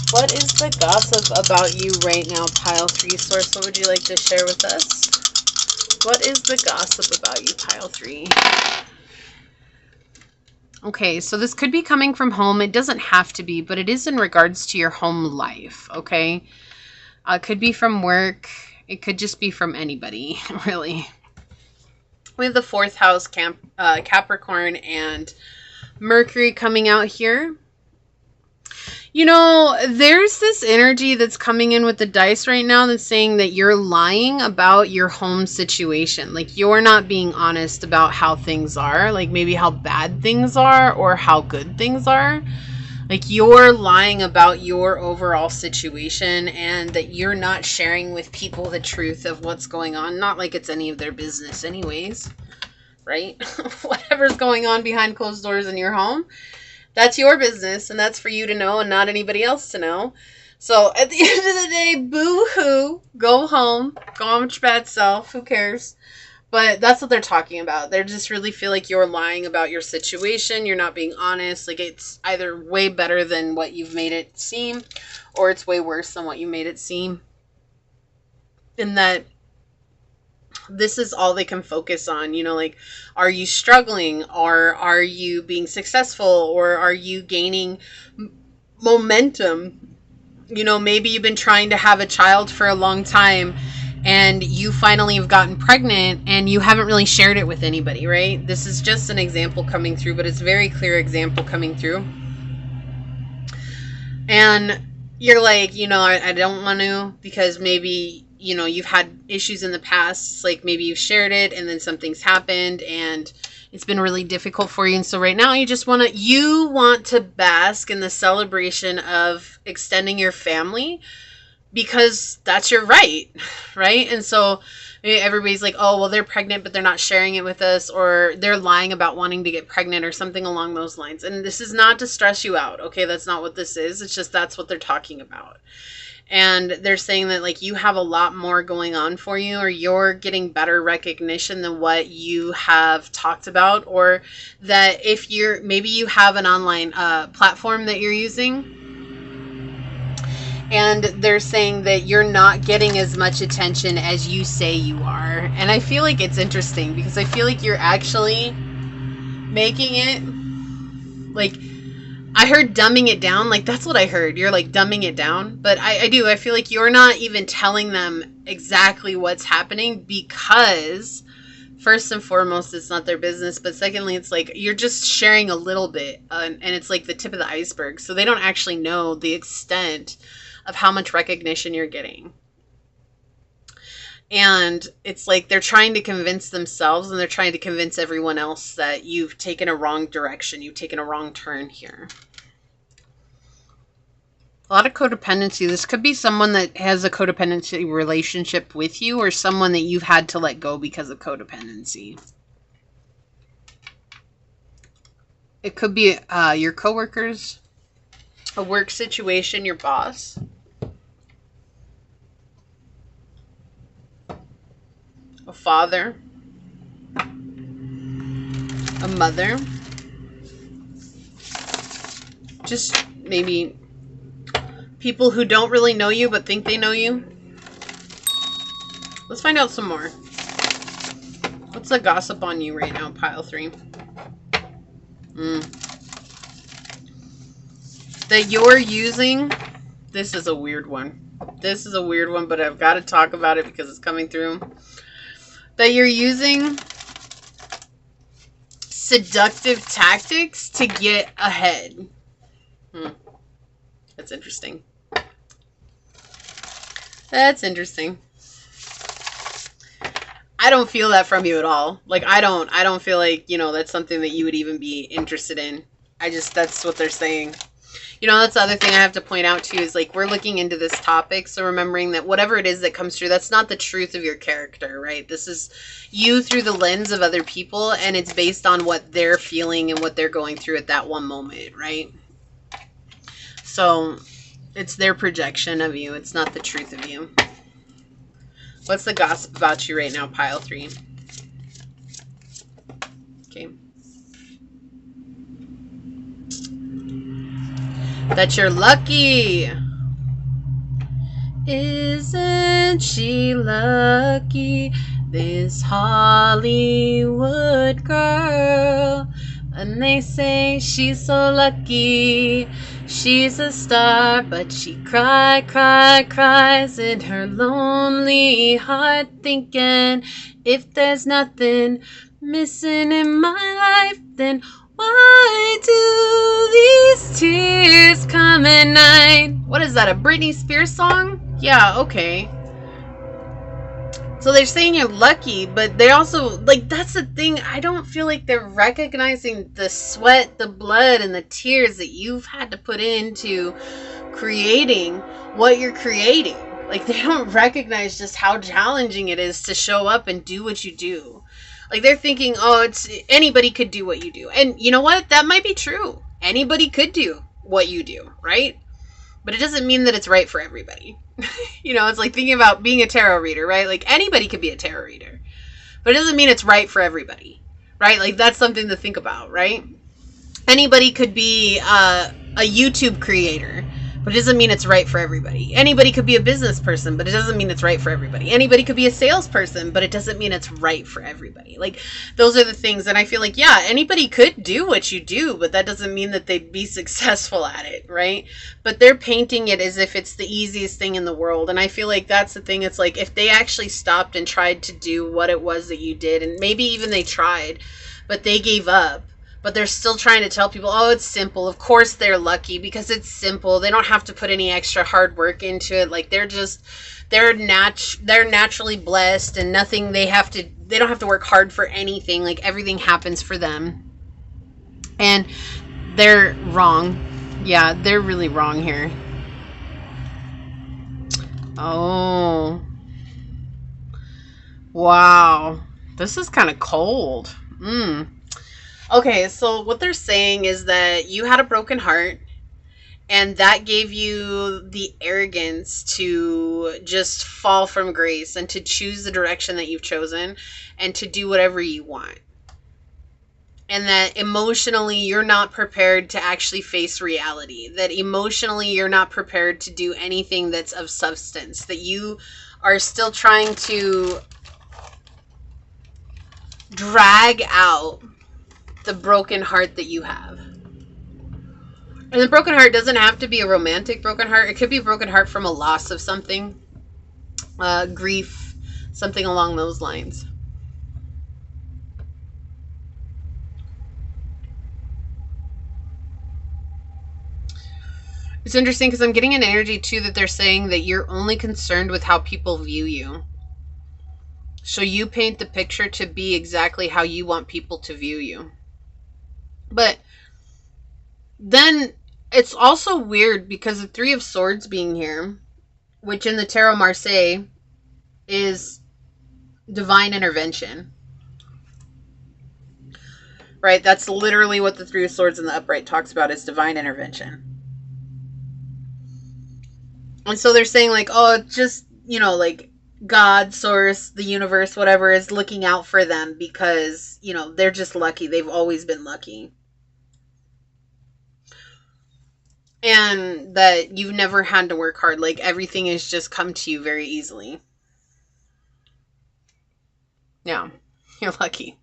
What is the gossip about you right now, pile 3? Source, what would you like to share with us? What is the gossip about you, pile 3? Okay, so this could be coming from home. It doesn't have to be, but it is in regards to your home life, okay? It could be from work. It could just be from anybody, really. We have the 4th house, Capricorn, and Mercury coming out here. You know, there's this energy that's coming in with the dice right now that's saying that you're lying about your home situation. Like, you're not being honest about how things are, like maybe how bad things are or how good things are. Like, you're lying about your overall situation, and that you're not sharing with people the truth of what's going on. Not like it's any of their business anyways, right? Whatever's going on behind closed doors in your home, that's your business, and that's for you to know and not anybody else to know. So at the end of the day, boo-hoo, go home, go on with your bad self, who cares? But that's what they're talking about. They just really feel like you're lying about your situation. You're not being honest. Like, it's either way better than what you've made it seem, or it's way worse than what you made it seem. And that this is all they can focus on, you know, like, are you struggling, or are you being successful, or are you gaining momentum? You know, maybe you've been trying to have a child for a long time and you finally have gotten pregnant and you haven't really shared it with anybody, right? This is just an example coming through, but it's a very clear example coming through. And you're like, you know, I don't want to, because maybe, you know, you've had issues in the past. It's like maybe you've shared it and then something's happened and it's been really difficult for you. And so right now you want to bask in the celebration of extending your family, because that's your right, right? And so everybody's like, oh, well, they're pregnant, but they're not sharing it with us, or they're lying about wanting to get pregnant or something along those lines. And this is not to stress you out, okay? That's not what this is. It's just that's what they're talking about. And they're saying that, like, you have a lot more going on for you, or you're getting better recognition than what you have talked about, or that if maybe you have an online platform that you're using, and they're saying that you're not getting as much attention as you say you are. And I feel like it's interesting, because I feel like you're actually making it, like, I heard dumbing it down. Like, that's what I heard. You're like dumbing it down. But I feel like you're not even telling them exactly what's happening, because first and foremost, it's not their business. But secondly, it's like you're just sharing a little bit, and it's like the tip of the iceberg. So they don't actually know the extent of how much recognition you're getting. And it's like they're trying to convince themselves, and they're trying to convince everyone else that you've taken a wrong direction. You've taken a wrong turn here. A lot of codependency. This could be someone that has a codependency relationship with you, or someone that you've had to let go because of codependency. It could be your coworkers, a work situation, your boss. A father, a mother, just maybe people who don't really know you but think they know you. Let's find out some more. What's the gossip on you right now, pile 3? That you're using, this is a weird one. This is a weird one, but I've got to talk about it because it's coming through. That you're using seductive tactics to get ahead. That's interesting. That's interesting. I don't feel that from you at all. Like, I don't feel like, you know, that's something that you would even be interested in. That's what they're saying. You know, that's the other thing I have to point out too, is like, we're looking into this topic. So remembering that whatever it is that comes through, that's not the truth of your character, right? This is you through the lens of other people, and it's based on what they're feeling and what they're going through at that one moment, right? So it's their projection of you. It's not the truth of you. What's the gossip about you right now, pile 3? Okay. That you're lucky. Isn't she lucky, this Hollywood girl? And they say she's so lucky, she's a star, but she cries in her lonely heart, thinking, if there's nothing missing in my life, then why do these tears come at night? What is that, a Britney Spears song? Yeah, okay. So they're saying you're lucky, but they also, like, that's the thing. I don't feel like they're recognizing the sweat, the blood, and the tears that you've had to put into creating what you're creating. Like, they don't recognize just how challenging it is to show up and do what you do. Like, they're thinking, oh, anybody could do what you do. And you know what? That might be true. Anybody could do what you do, right? But it doesn't mean that it's right for everybody. You know, it's like thinking about being a tarot reader, right? Like, anybody could be a tarot reader. But it doesn't mean it's right for everybody, right? Like, that's something to think about, right? Anybody could be a YouTube creator. but it doesn't mean it's right for everybody. Anybody could be a business person, but it doesn't mean it's right for everybody. Anybody could be a salesperson, but it doesn't mean it's right for everybody. Like, those are the things. And I feel like, yeah, anybody could do what you do, but that doesn't mean that they'd be successful at it, right? But they're painting it as if it's the easiest thing in the world. And I feel like that's the thing. It's like, if they actually stopped and tried to do what it was that you did, and maybe even they tried, but they gave up, but they're still trying to tell people, oh, it's simple. Of course they're lucky because it's simple. They don't have to put any extra hard work into it. Like, they're naturally blessed, and they don't have to work hard for anything. Like, everything happens for them. And they're wrong. Yeah, they're really wrong here. Oh. Wow. This is kind of cold. Okay, so what they're saying is that you had a broken heart, and that gave you the arrogance to just fall from grace and to choose the direction that you've chosen and to do whatever you want. And that emotionally you're not prepared to actually face reality. That emotionally you're not prepared to do anything that's of substance. That you are still trying to drag out the broken heart that you have. And the broken heart doesn't have to be a romantic broken heart. It could be a broken heart from a loss of something, grief, something along those lines. It's interesting because I'm getting an energy too that they're saying that you're only concerned with how people view you. So you paint the picture to be exactly how you want people to view you. But then it's also weird because the Three of Swords being here, which in the Tarot Marseille is divine intervention. Right? That's literally what the Three of Swords in the upright talks about, is divine intervention. And so they're saying like, oh, it's just, like God, source, the universe, whatever, is looking out for them because, they're just lucky. They've always been lucky. And that you've never had to work hard. Like, everything has just come to you very easily. Yeah, you're lucky.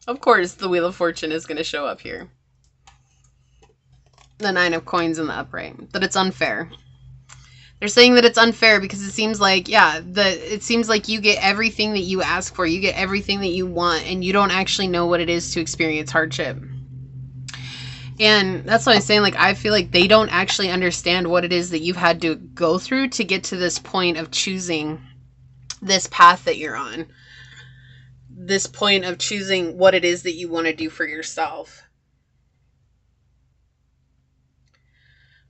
Of course, the Wheel of Fortune is going to show up here. The Nine of Coins in the upright. That it's unfair. They're saying that it's unfair because it seems like, it seems like you get everything that you ask for. You get everything that you want, and you don't actually know what it is to experience hardship. And that's what I'm saying. Like, I feel like they don't actually understand what it is that you've had to go through to get to this point of choosing this path that you're on. This point of choosing what it is that you want to do for yourself.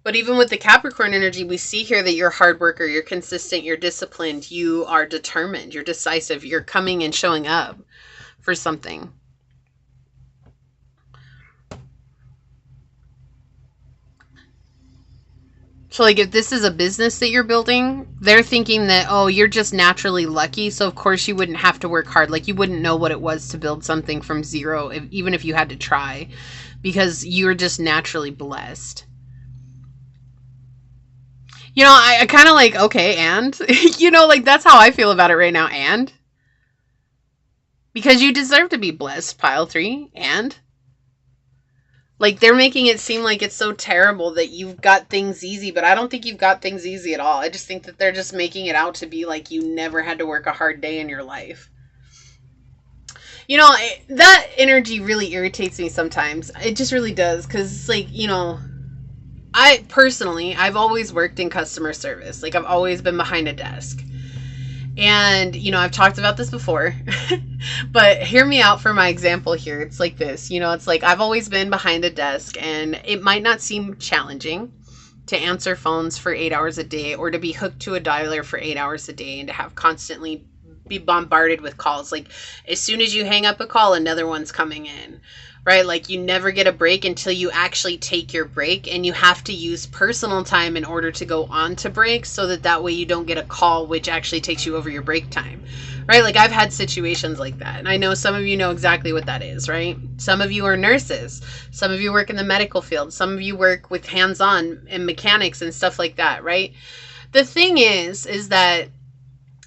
But even with the Capricorn energy, we see here that you're a hard worker, you're consistent, you're disciplined, you are determined, you're decisive, you're coming and showing up for something. So like if this is a business that you're building, they're thinking that, oh, you're just naturally lucky. So of course you wouldn't have to work hard. Like you wouldn't know what it was to build something from zero, even if you had to try, because you're just naturally blessed. I kind of like, okay, and, like that's how I feel about it right now. And because you deserve to be blessed, pile 3, and like, they're making it seem like it's so terrible that you've got things easy, but I don't think you've got things easy at all. I just think that they're just making it out to be like you never had to work a hard day in your life. That energy really irritates me sometimes. It just really does, because it's like, I've always worked in customer service. Like, I've always been behind a desk. And, I've talked about this before, but hear me out for my example here. It's like this, it's like I've always been behind a desk, and it might not seem challenging to answer phones for 8 hours a day, or to be hooked to a dialer for 8 hours a day, and to have constantly be bombarded with calls. Like, as soon as you hang up a call, another one's coming in. Right? Like, you never get a break until you actually take your break, and you have to use personal time in order to go on to break, so that way you don't get a call which actually takes you over your break time. right? Like I've had situations like that. And I know some of you know exactly what that is, right? Some of you are nurses. Some of you work in the medical field. Some of you work with hands-on and mechanics and stuff like that, right? The thing is that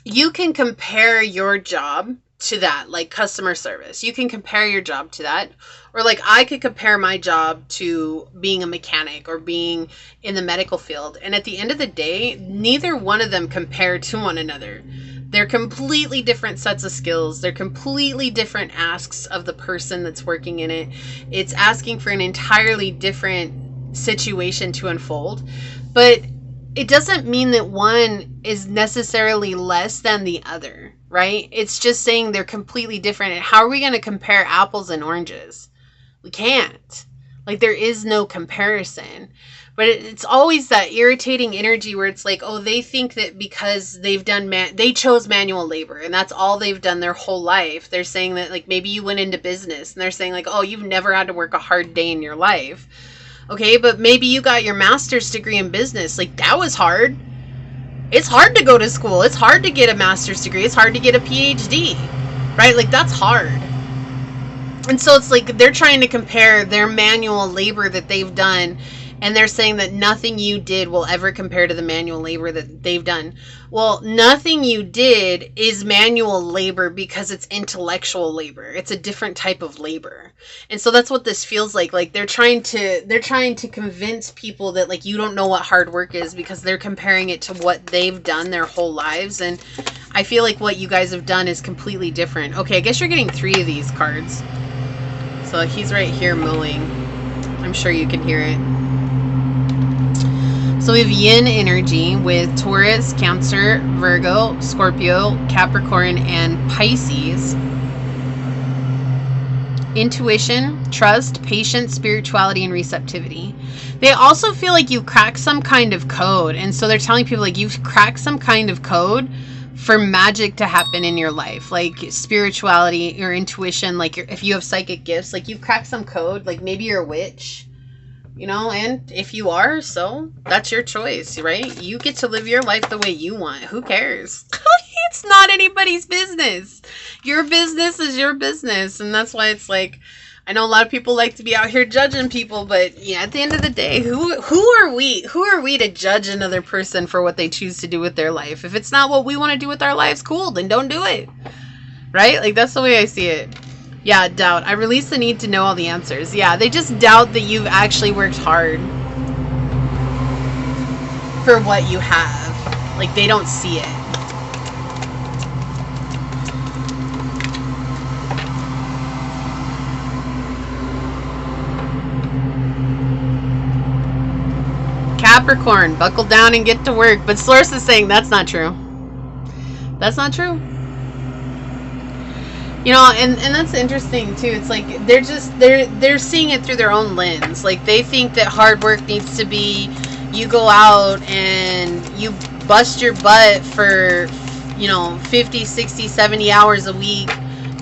you can compare your job to that, like customer service. You can compare your job to that. Or like I could compare my job to being a mechanic or being in the medical field. And at the end of the day, neither one of them compare to one another. They're completely different sets of skills. They're completely different asks of the person that's working in it. It's asking for an entirely different situation to unfold. But it doesn't mean that one is necessarily less than the other, right? It's just saying they're completely different. And how are we going to compare apples and oranges? We can't. Like, there is no comparison. But it's always that irritating energy where it's like, oh, they think that because they've done, they chose manual labor and that's all they've done their whole life. They're saying that, like, maybe you went into business and they're saying like, oh, you've never had to work a hard day in your life. Okay, but maybe you got your master's degree in business. Like, that was hard. It's hard to go to school. It's hard to get a master's degree. It's hard to get a PhD, right? Like, that's hard. And so it's like they're trying to compare their manual labor that they've done, and they're saying that nothing you did will ever compare to the manual labor that they've done. Well, nothing you did is manual labor because it's intellectual labor. It's a different type of labor. And so that's what this feels like. Like they're trying to convince people that like you don't know what hard work is because they're comparing it to what they've done their whole lives. And I feel like what you guys have done is completely different. Okay, I guess you're getting 3 of these cards. So he's right here mowing. I'm sure you can hear it. So we have yin energy with Taurus, Cancer, Virgo, Scorpio, Capricorn, and Pisces. Intuition, trust, patience, spirituality, and receptivity. They also feel like you've cracked some kind of code. And so they're telling people like you've cracked some kind of code for magic to happen in your life, like spirituality or intuition, like if you have psychic gifts, like you've cracked some code, like maybe you're a witch, you know, and if you are, so that's your choice, right? You get to live your life the way you want. Who cares? It's not anybody's business. Your business is your business. And that's why it's like, I know a lot of people like to be out here judging people, but yeah, at the end of the day, who are we? Who are we to judge another person for what they choose to do with their life? If it's not what we want to do with our lives, cool, then don't do it. Right? Like, that's the way I see it. Yeah, doubt. I release the need to know all the answers. Yeah, they just doubt that you've actually worked hard for what you have. Like, they don't see it. Capricorn, buckle down and get to work. But Source is saying that's not true. That's not true. You know, and that's interesting too. It's like they're seeing it through their own lens. Like they think that hard work needs to be you go out and you bust your butt for, you know, 50, 60, 70 hours a week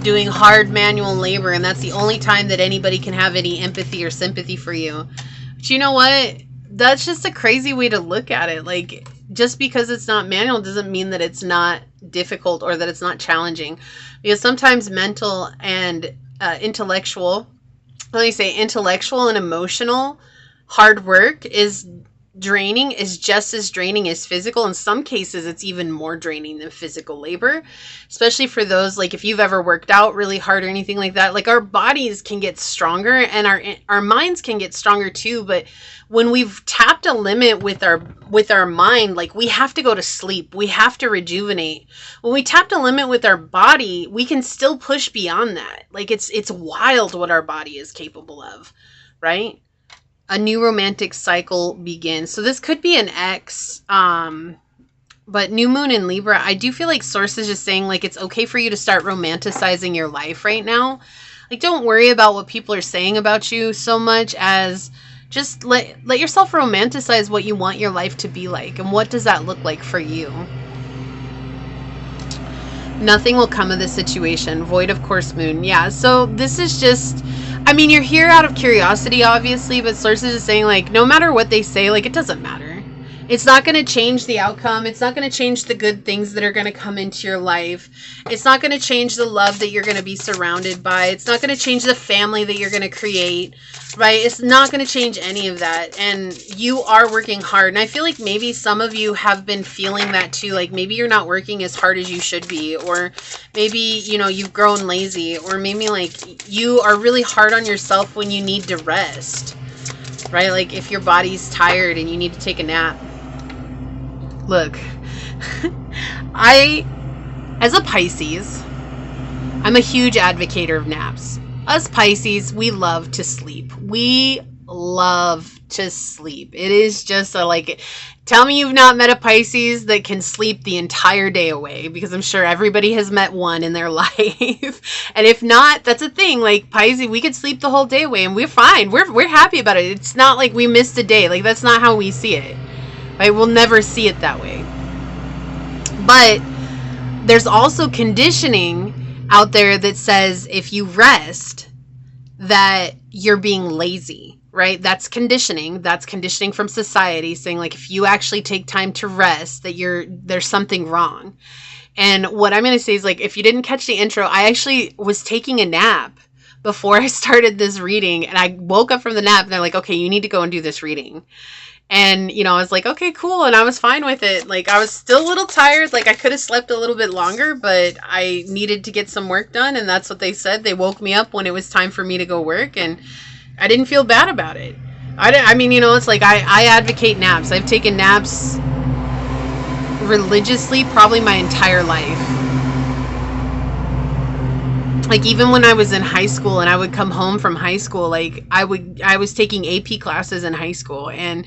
doing hard manual labor, and that's the only time that anybody can have any empathy or sympathy for you. But you know what? That's just a crazy way to look at it. Like, just because it's not manual doesn't mean that it's not difficult or that it's not challenging. Because sometimes mental and intellectual and emotional hard work is draining, is just as draining as physical. In some cases, it's even more draining than physical labor, especially for those, like if you've ever worked out really hard or anything like that. Like, our bodies can get stronger and our minds can get stronger too. But when we've tapped a limit with our mind, like, we have to go to sleep. We have to rejuvenate. When we tapped a limit with our body, we can still push beyond that. Like, it's wild what our body is capable of, right? A new romantic cycle begins. So this could be an ex, but new moon in Libra. I do feel like Source is just saying, like, it's okay for you to start romanticizing your life right now. Like, don't worry about what people are saying about you so much as just let yourself romanticize what you want your life to be like. And what does that look like for you? Nothing will come of this situation. Void of course moon. Yeah, so this is just, I mean, you're here out of curiosity, obviously, but Source is just saying, like, no matter what they say, like, it doesn't matter. It's not going to change the outcome. It's not going to change the good things that are going to come into your life. It's not going to change the love that you're going to be surrounded by. It's not going to change the family that you're going to create, right? It's not going to change any of that. And you are working hard. And I feel like maybe some of you have been feeling that too. Like maybe you're not working as hard as you should be, or maybe, you know, you've grown lazy, or maybe like you are really hard on yourself when you need to rest, right? Like if your body's tired and you need to take a nap. Look, as a Pisces, I'm a huge advocate of naps. Us Pisces, we love to sleep. We love to sleep. It is just tell me you've not met a Pisces that can sleep the entire day away, because I'm sure everybody has met one in their life. And if not, that's a thing. Like Pisces, we could sleep the whole day away and we're fine. We're happy about it. It's not like we missed a day. Like that's not how we see it. Right? We'll never see it that way. But there's also conditioning out there that says if you rest, that you're being lazy, right? That's conditioning. That's conditioning from society saying like if you actually take time to rest, that there's something wrong. And what I'm going to say is like if you didn't catch the intro, I actually was taking a nap before I started this reading, and I woke up from the nap and they're like, okay, you need to go and do this reading. And, you know, I was like, okay, cool. And I was fine with it. Like, I was still a little tired. Like, I could have slept a little bit longer, but I needed to get some work done. And that's what they said. They woke me up when it was time for me to go work. And I didn't feel bad about it. I mean, you know, it's like I advocate naps. I've taken naps religiously probably my entire life. Like even when I was in high school and I would come home from high school, like I was taking AP classes in high school, and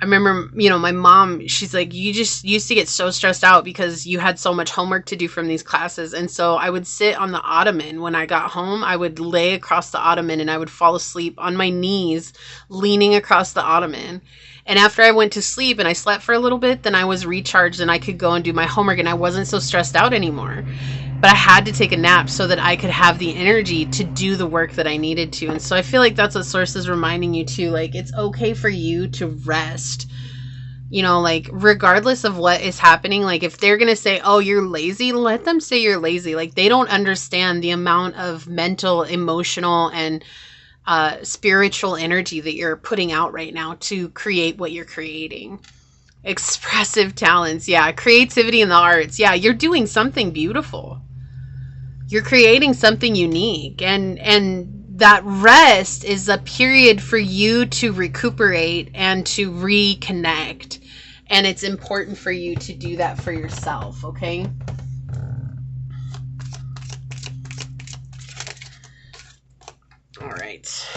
I remember, you know, my mom, she's like, you just used to get so stressed out because you had so much homework to do from these classes. And so I would sit on the ottoman when I got home. I would lay across the ottoman and I would fall asleep on my knees, leaning across the ottoman. And after I went to sleep and I slept for a little bit, then I was recharged and I could go and do my homework and I wasn't so stressed out anymore. But I had to take a nap so that I could have the energy to do the work that I needed to. And so I feel like that's what Source is reminding you too. Like, it's okay for you to rest. You know, like, regardless of what is happening, like, if they're going to say, oh, you're lazy, let them say you're lazy. Like, they don't understand the amount of mental, emotional, and spiritual energy that you're putting out right now to create what you're creating. Expressive talents. Yeah. Creativity in the arts. Yeah. You're doing something beautiful. You're creating something unique, and that rest is a period for you to recuperate and to reconnect. And it's important for you to do that for yourself. Okay. All right.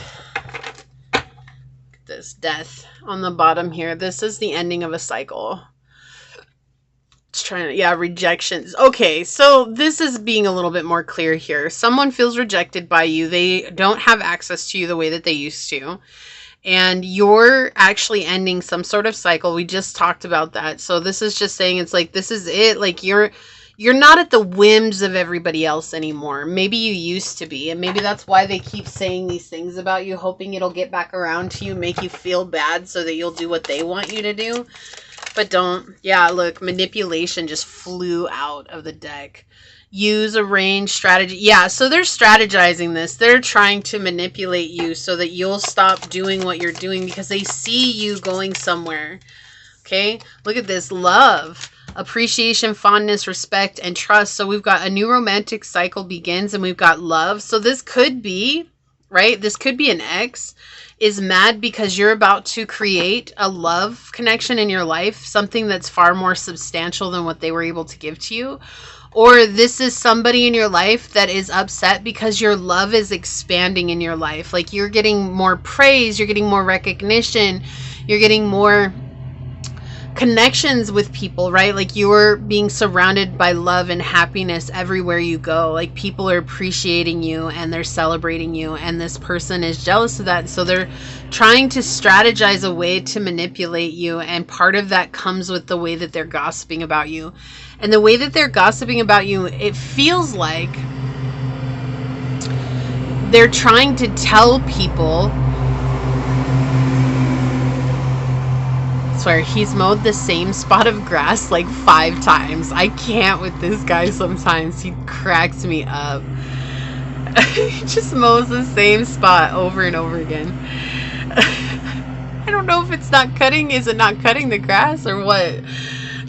This death on the bottom here. This is the ending of a cycle. It's trying to, yeah, rejections. Okay, so this is being a little bit more clear here. Someone feels rejected by you. They don't have access to you the way that they used to. And you're actually ending some sort of cycle. We just talked about that. So this is just saying it's like, this is it. Like you're not at the whims of everybody else anymore. Maybe you used to be. And maybe that's why they keep saying these things about you, hoping it'll get back around to you, make you feel bad so that you'll do what they want you to do. But don't. Yeah, look, manipulation just flew out of the deck. Use, arrange, strategy. Yeah, so they're strategizing this. They're trying to manipulate you so that you'll stop doing what you're doing because they see you going somewhere. Okay, look at this. Love, appreciation, fondness, respect, and trust. So we've got a new romantic cycle begins, and we've got love. So this could be, right? This could be an ex is mad because you're about to create a love connection in your life, something that's far more substantial than what they were able to give to you. Or this is somebody in your life that is upset because your love is expanding in your life. Like you're getting more praise, you're getting more recognition, you're getting more connections with people, right? Like you're being surrounded by love and happiness everywhere you go. Like people are appreciating you and they're celebrating you, and this person is jealous of that. So they're trying to strategize a way to manipulate you, and part of that comes with the way that they're gossiping about you. And the way that they're gossiping about you, it feels like they're trying to tell people. swear, he's mowed the same spot of grass like 5 times. I can't with this guy sometimes. He cracks me up. He just mows the same spot over and over again. I don't know if it's not cutting. Is it not cutting the grass or what?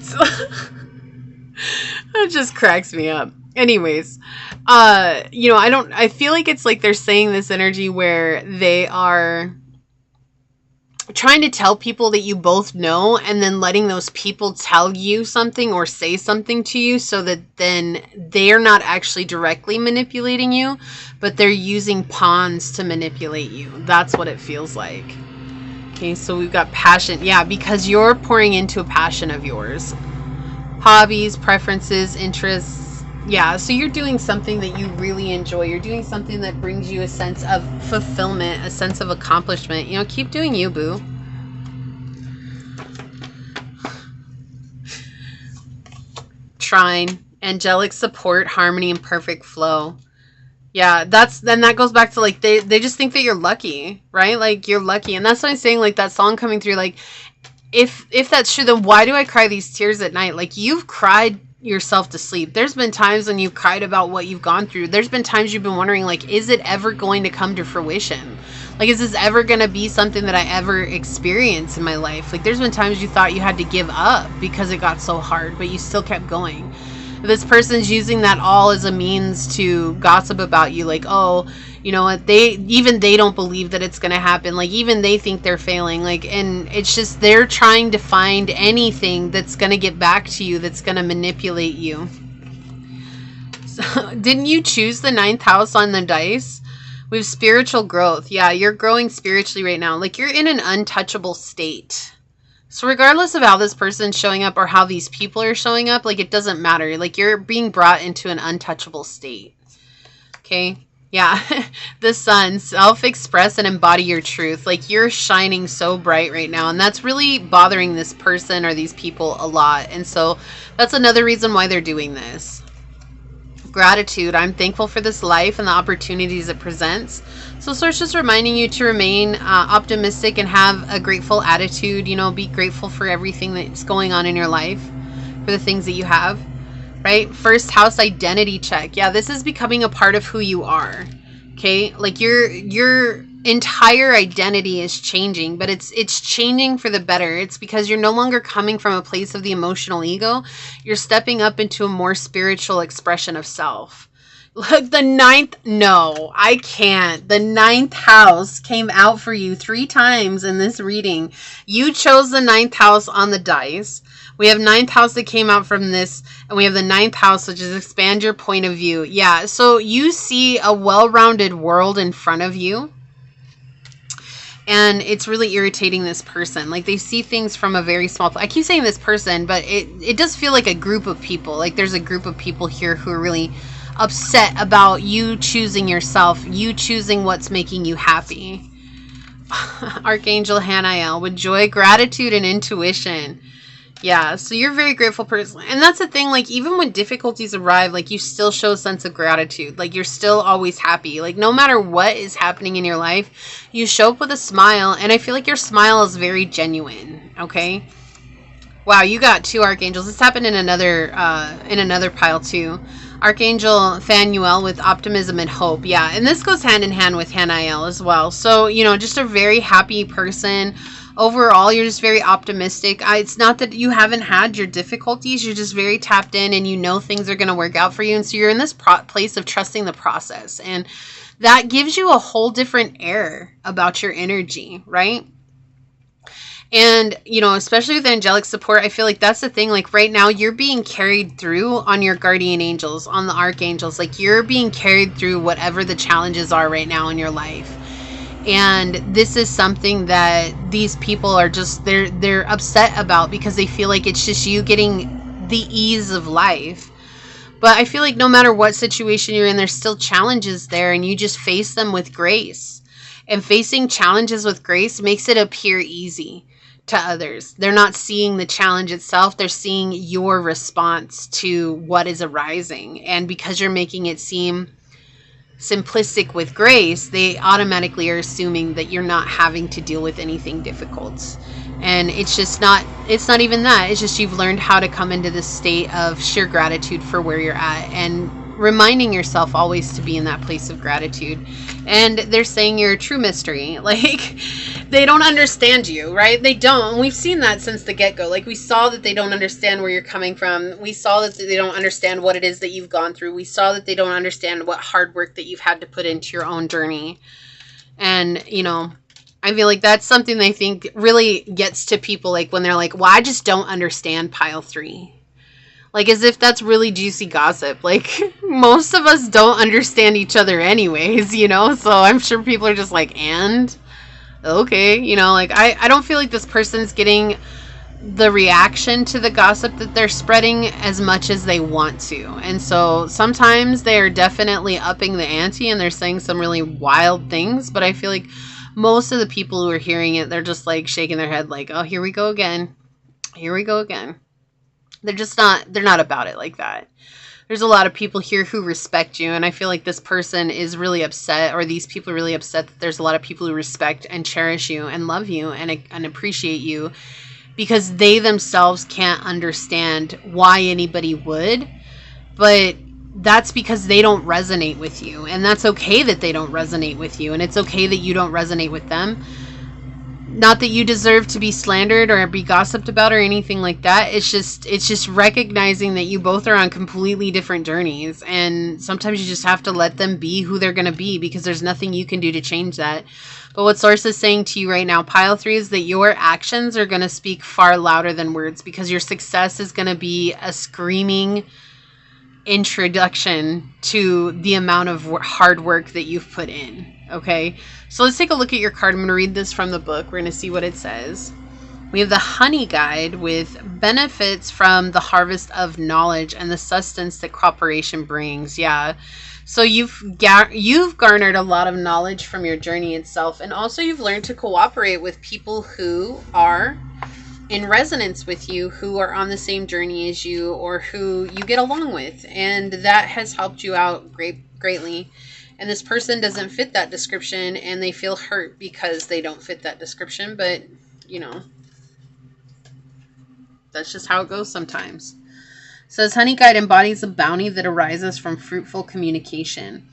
So, it just cracks me up. Anyways, I feel like it's like they're saying this energy where they are trying to tell people that you both know, and then letting those people tell you something or say something to you, so that then they're not actually directly manipulating you, but they're using pawns to manipulate you. That's what it feels like. Okay, so we've got passion. Yeah, because you're pouring into a passion of yours. Hobbies, preferences, interests. Yeah, so you're doing something that you really enjoy. You're doing something that brings you a sense of fulfillment, a sense of accomplishment. You know, keep doing you, boo. Trine, angelic support, harmony, and perfect flow. Yeah, then that goes back to like they just think that you're lucky, right? Like you're lucky. And that's what I'm saying, like that song coming through, like if that's true, then why do I cry these tears at night? Like you've cried yourself to sleep. There's been times when you've cried about what you've gone through. There's been times you've been wondering, like, is it ever going to come to fruition? Like, is this ever going to be something that I ever experience in my life? Like, there's been times you thought you had to give up because it got so hard, but you still kept going. This person's using that all as a means to gossip about you. Like, oh, you know what, they don't believe that it's going to happen. Like, even they think they're failing. Like, and it's just, they're trying to find anything that's going to get back to you, that's going to manipulate you. So, didn't you choose the 9th house on the dice? We have spiritual growth. Yeah, you're growing spiritually right now. Like, you're in an untouchable state. So regardless of how this person's showing up or how these people are showing up, like, it doesn't matter. Like, you're being brought into an untouchable state. Okay? Yeah. The sun, self-express and embody your truth. Like, you're shining so bright right now, and that's really bothering this person or these people a lot. And so that's another reason why they're doing this. Gratitude. I'm thankful for this life and the opportunities it presents. So Source just reminding you to remain optimistic and have a grateful attitude. You know, be grateful for everything that's going on in your life, for the things that you have, right? 1st house, identity check. Yeah, this is becoming a part of who you are. Okay, like your entire identity is changing, but it's changing for the better. It's because you're no longer coming from a place of the emotional ego. You're stepping up into a more spiritual expression of self. Look, the 9th, no, I can't. The 9th house came out for you 3 times in this reading. You chose the 9th house on the dice. We have 9th house that came out from this, and we have the 9th house, which is expand your point of view. Yeah, so you see a well-rounded world in front of you, and it's really irritating this person. Like, they see things from a very small... I keep saying this person, but it does feel like a group of people. Like, there's a group of people here who are really upset about you choosing yourself, you choosing what's making you happy. Archangel Hanael, with joy, gratitude, and intuition. Yeah, so you're a very grateful person. And that's the thing, like, even when difficulties arrive, like, you still show a sense of gratitude. Like, you're still always happy. Like, no matter what is happening in your life, you show up with a smile. And I feel like your smile is very genuine, okay? Wow, you got 2 archangels. This happened in another pile, too. Archangel Phanuel with optimism and hope. Yeah, and this goes hand in hand with Hanael as well. So, you know, just a very happy person. Overall, you're just very optimistic. It's not that you haven't had your difficulties. You're just very tapped in, and you know things are going to work out for you. And so you're in this place of trusting the process. And that gives you a whole different air about your energy, right? And, you know, especially with angelic support, I feel like that's the thing. Like, right now, you're being carried through on your guardian angels, on the archangels. Like, you're being carried through whatever the challenges are right now in your life. And this is something that these people are just, they're upset about, because they feel like it's just you getting the ease of life. But I feel like no matter what situation you're in, there's still challenges there, and you just face them with grace. And facing challenges with grace makes it appear easy to others. They're not seeing the challenge itself. They're seeing your response to what is arising. And because you're making it seem simplistic with grace, they automatically are assuming that you're not having to deal with anything difficult. And it's not even that. It's just you've learned how to come into this state of sheer gratitude for where you're at, and reminding yourself always to be in that place of gratitude. And they're saying you're a true mystery. Like, they don't understand you, right? They don't. We've seen that since the get-go. Like, we saw that they don't understand where you're coming from. We saw that they don't understand what it is that you've gone through. We saw that they don't understand what hard work that you've had to put into your own journey. And, you know, I feel like that's something I think really gets to people, like when they're like, well, I just don't understand pile 3. Like, as if that's really juicy gossip. Like, most of us don't understand each other anyways, you know? So I'm sure people are just like, and? Okay, you know, like, I don't feel like this person's getting the reaction to the gossip that they're spreading as much as they want to. And so sometimes they are definitely upping the ante and they're saying some really wild things. But I feel like most of the people who are hearing it, they're just like shaking their head like, oh, here we go again. Here we go again. They're not about it like that. There's a lot of people here who respect you, and I feel like this person is really upset, or these people are really upset that there's a lot of people who respect and cherish you and love you and appreciate you, because they themselves can't understand why anybody would, but that's because they don't resonate with you, and that's okay that they don't resonate with you, and it's okay that you don't resonate with them. Not that you deserve to be slandered or be gossiped about or anything like that. It's just recognizing that you both are on completely different journeys, and sometimes you just have to let them be who they're going to be, because there's nothing you can do to change that. But what Source is saying to you right now, pile 3, is that your actions are going to speak far louder than words, because your success is going to be a screaming introduction to the amount of hard work that you've put in. Okay, so let's take a look at your card. I'm going to read this from the book. We're going to see what it says. We have the Honey Guide with benefits from the harvest of knowledge and the sustenance that cooperation brings. Yeah. So you've garnered a lot of knowledge from your journey itself, and also you've learned to cooperate with people who are in resonance with you, who are on the same journey as you, or who you get along with, and that has helped you out greatly. And this person doesn't fit that description, and they feel hurt because they don't fit that description. But, you know, that's just how it goes sometimes. It says, Honey Guide embodies a bounty that arises from fruitful communication,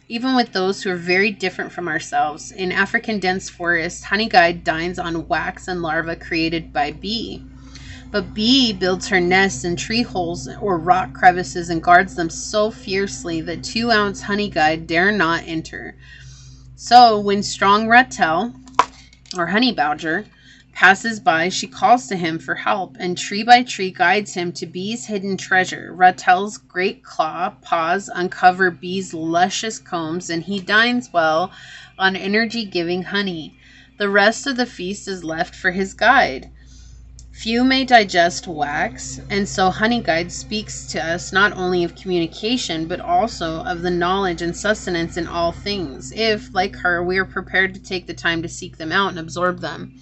even with those who are very different from ourselves. In African dense forests, Honey Guide dines on wax and larvae created by bee. But bee builds her nests in tree holes or rock crevices and guards them so fiercely that 2-ounce Honey Guide dare not enter. So when strong Rattel, or Honey Badger, passes by, she calls to him for help, and tree by tree guides him to bee's hidden treasure. Rattel's great paws uncover bee's luscious combs, and he dines well on energy-giving honey. The rest of the feast is left for his guide. Few may digest wax, and so Honey Guide speaks to us not only of communication, but also of the knowledge and sustenance in all things, if, like her, we are prepared to take the time to seek them out and absorb them.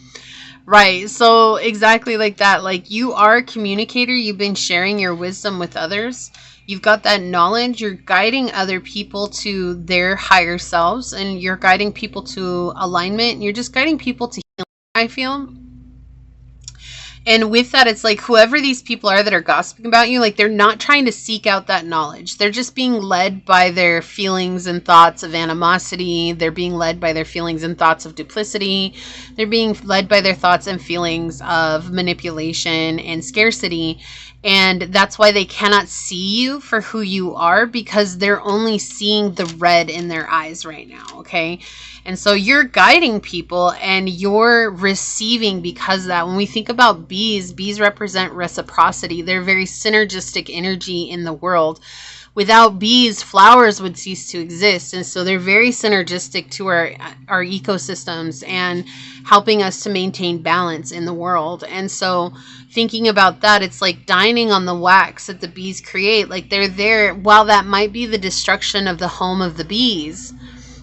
Right, so exactly like that. Like, you are a communicator. You've been sharing your wisdom with others. You've got that knowledge. You're guiding other people to their higher selves, and you're guiding people to alignment. You're just guiding people to healing, I feel. And with that, it's like whoever these people are that are gossiping about you, like, they're not trying to seek out that knowledge. They're just being led by their feelings and thoughts of animosity. They're being led by their feelings and thoughts of duplicity. They're being led by their thoughts and feelings of manipulation and scarcity. And that's why they cannot see you for who you are, because they're only seeing the red in their eyes right now, okay? And so you're guiding people and you're receiving because of that. When we think about bees represent reciprocity. They're very synergistic energy in the world. Without bees, flowers would cease to exist. And so they're very synergistic to our ecosystems and helping us to maintain balance in the world. And so thinking about that, it's like dining on the wax that the bees create. Like, they're there, while that might be the destruction of the home of the bees,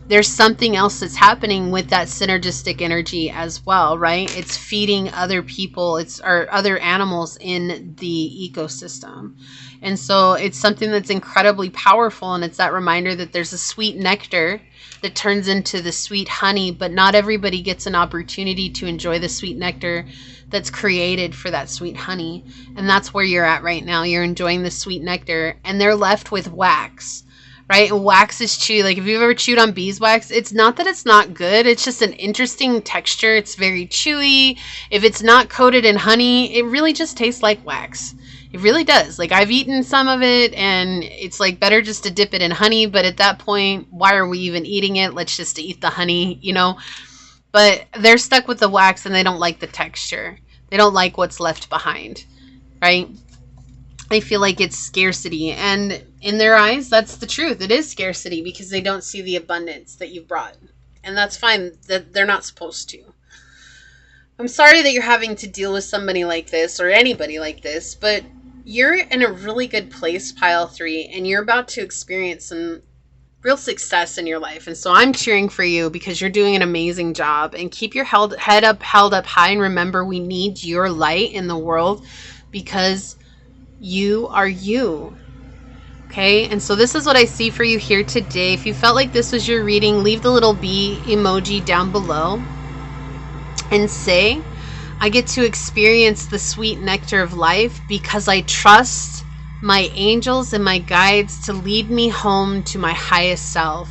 there's something else that's happening with that synergistic energy as well, right? It's feeding other people, or other animals in the ecosystem. And so it's something that's incredibly powerful, and it's that reminder that there's a sweet nectar that turns into the sweet honey, but not everybody gets an opportunity to enjoy the sweet nectar that's created for that sweet honey. And that's where you're at right now. You're enjoying the sweet nectar, and they're left with wax. Right? And wax is chewy. Like if you've ever chewed on beeswax, it's not that it's not good. It's just an interesting texture. It's very chewy. If it's not coated in honey, it really just tastes like wax. It really does. Like I've eaten some of it, and it's like better just to dip it in honey. But at that point, why are we even eating it? Let's just eat the honey, you know? But they're stuck with the wax, and they don't like the texture. They don't like what's left behind, right? They feel like it's scarcity, and in their eyes, that's the truth. It is scarcity because they don't see the abundance that you've brought, and that's fine. That they're not supposed to. I'm sorry that you're having to deal with somebody like this or anybody like this, but you're in a really good place, Pile 3, and you're about to experience some real success in your life. And so I'm cheering for you because you're doing an amazing job, and keep your head up, held up high, and remember, we need your light in the world because you are you. Okay, and so this is what I see for you here today. If you felt like this was your reading, leave the little bee emoji down below and say, I get to experience the sweet nectar of life because I trust my angels and my guides to lead me home to my highest self.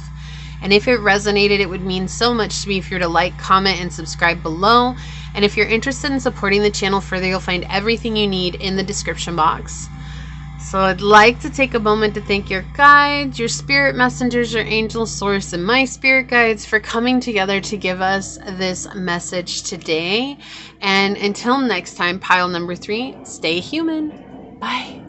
And if it resonated, it would mean so much to me if you're to like, comment, and subscribe below. And if you're interested in supporting the channel further, you'll find everything you need in the description box. So I'd like to take a moment to thank your guides, your spirit messengers, your angel source, and my spirit guides for coming together to give us this message today. And until next time, pile number 3, stay human. Bye.